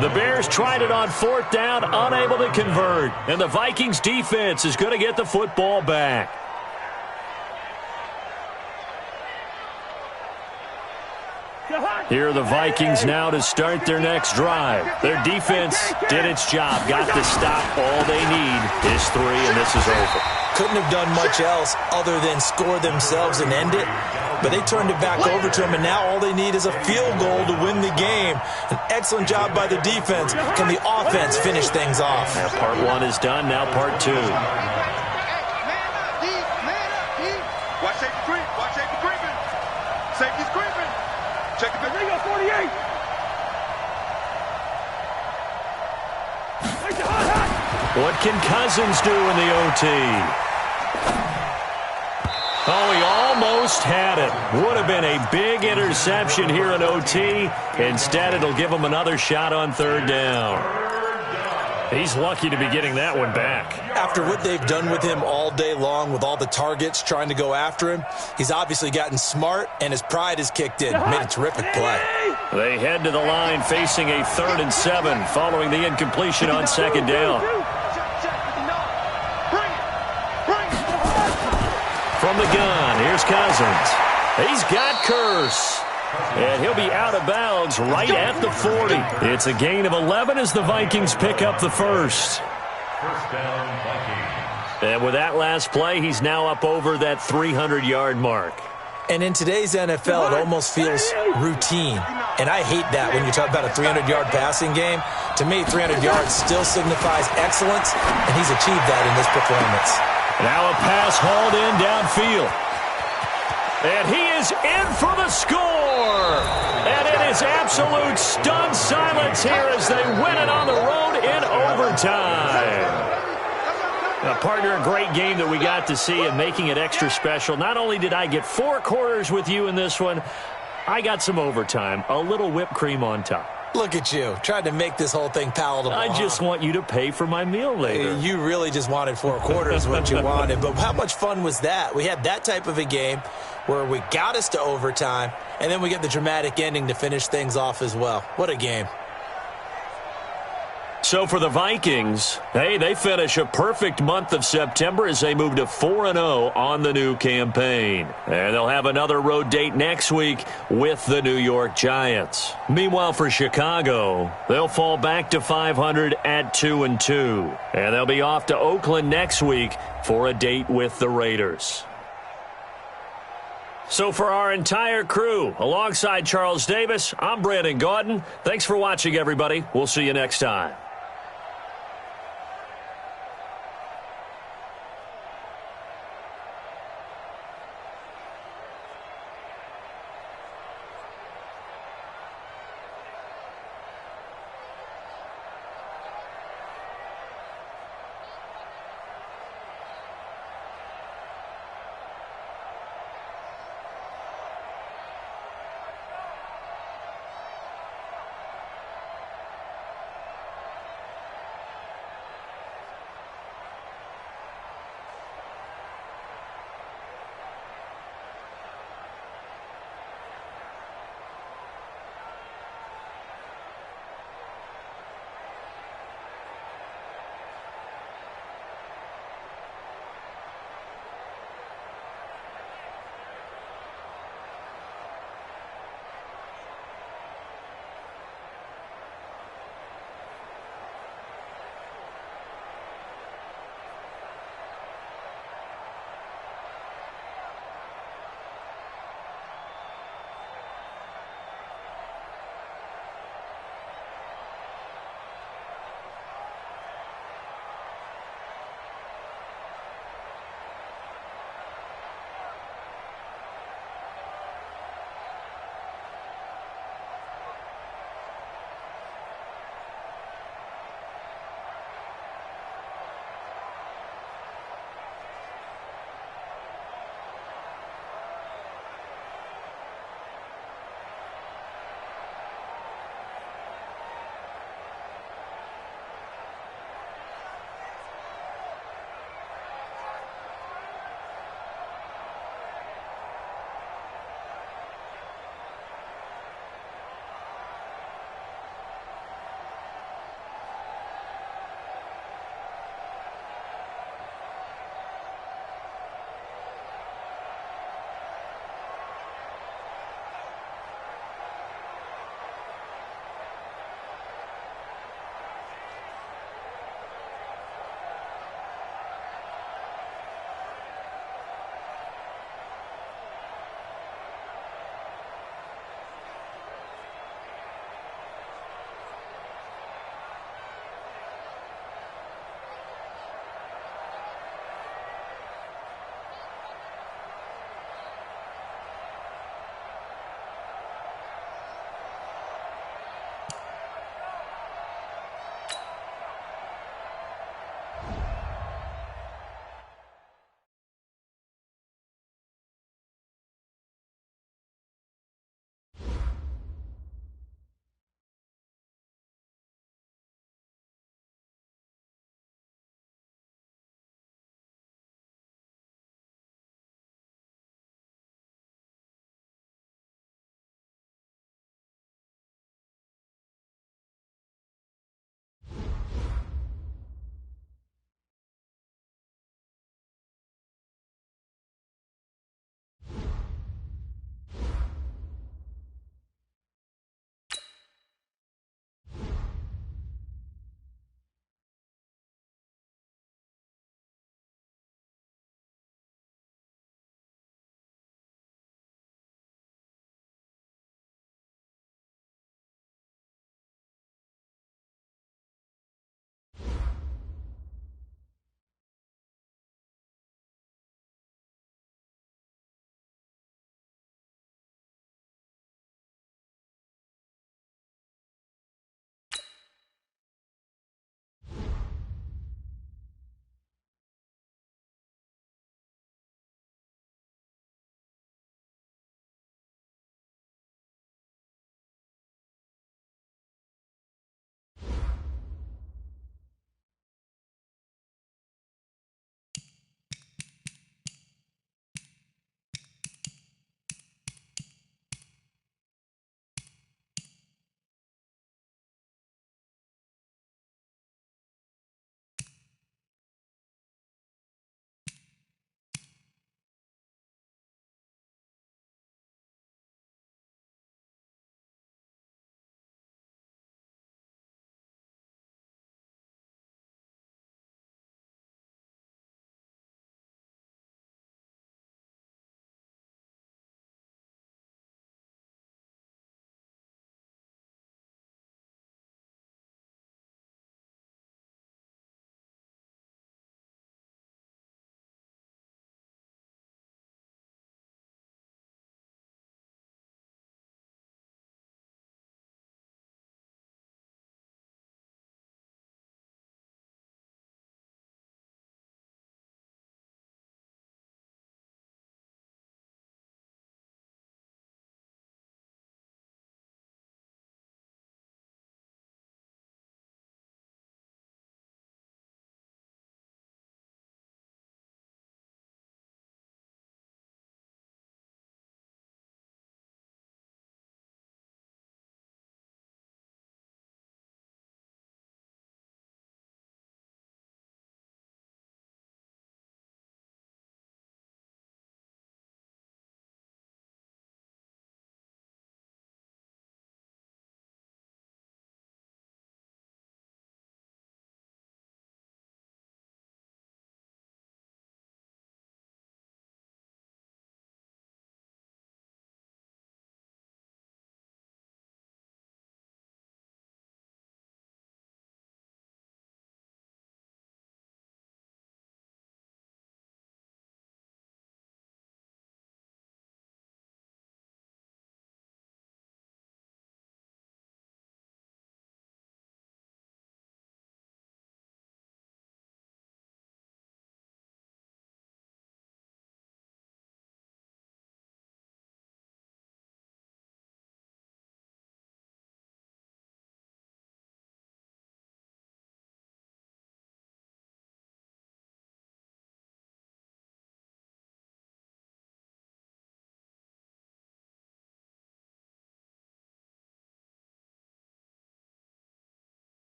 The Bears tried it on fourth down, unable to convert. And the Vikings defense is going to get the football back. Here are the Vikings now to start their next drive. Their defense did its job, got the stop. All they need is 3, and this is over. Couldn't have done much else other than score themselves and end it, but they turned it back over to them, and now all they need is a field goal to win the game. An excellent job by the defense. Can the offense finish things off? Now part 1 is done, now part 2. Watch safety creep. Watch safety creeping. Safety's creeping. Check the big 48. What can Cousins do in the OT? Oh, he almost had it. Would have been a big interception here in OT. Instead, it'll give him another shot on third down. He's lucky to be getting that one back. After what they've done with him all day long with all the targets trying to go after him, he's obviously gotten smart, and his pride has kicked in. Made a terrific play. They head to the line facing a 3rd and 7 following the incompletion on second down. From the gun, here's Cousins. He's got Kearse. And he'll be out of bounds right at the 40. It's a gain of 11 as the Vikings pick up the first. First down, Vikings. And with that last play, he's now up over that 300-yard mark. And in today's NFL, it almost feels routine. And I hate that when you talk about a 300-yard passing game. To me, 300 yards still signifies excellence, and he's achieved that in this performance. Now a pass hauled in downfield. And he is in for the score. And it is absolute stunned silence here as they win it on the road in overtime. Now, partner, a great game that we got to see and making it extra special. Not only did I get 4 quarters with you in this one, I got some overtime, a little whipped cream on top. Look at you, trying to make this whole thing palatable. I just want you to pay for my meal later. You really just wanted 4 quarters, what you wanted. But how much fun was that? We had that type of a game where we got us to overtime, and then we get the dramatic ending to finish things off as well. What a game. So for the Vikings, hey, they finish a perfect month of September as they move to 4-0 on the new campaign. And they'll have another road date next week with the New York Giants. Meanwhile, for Chicago, they'll fall back to 500 at 2-2. And they'll be off to Oakland next week for a date with the Raiders. So for our entire crew, alongside Charles Davis, I'm Brandon Gaudin. Thanks for watching, everybody. We'll see you next time.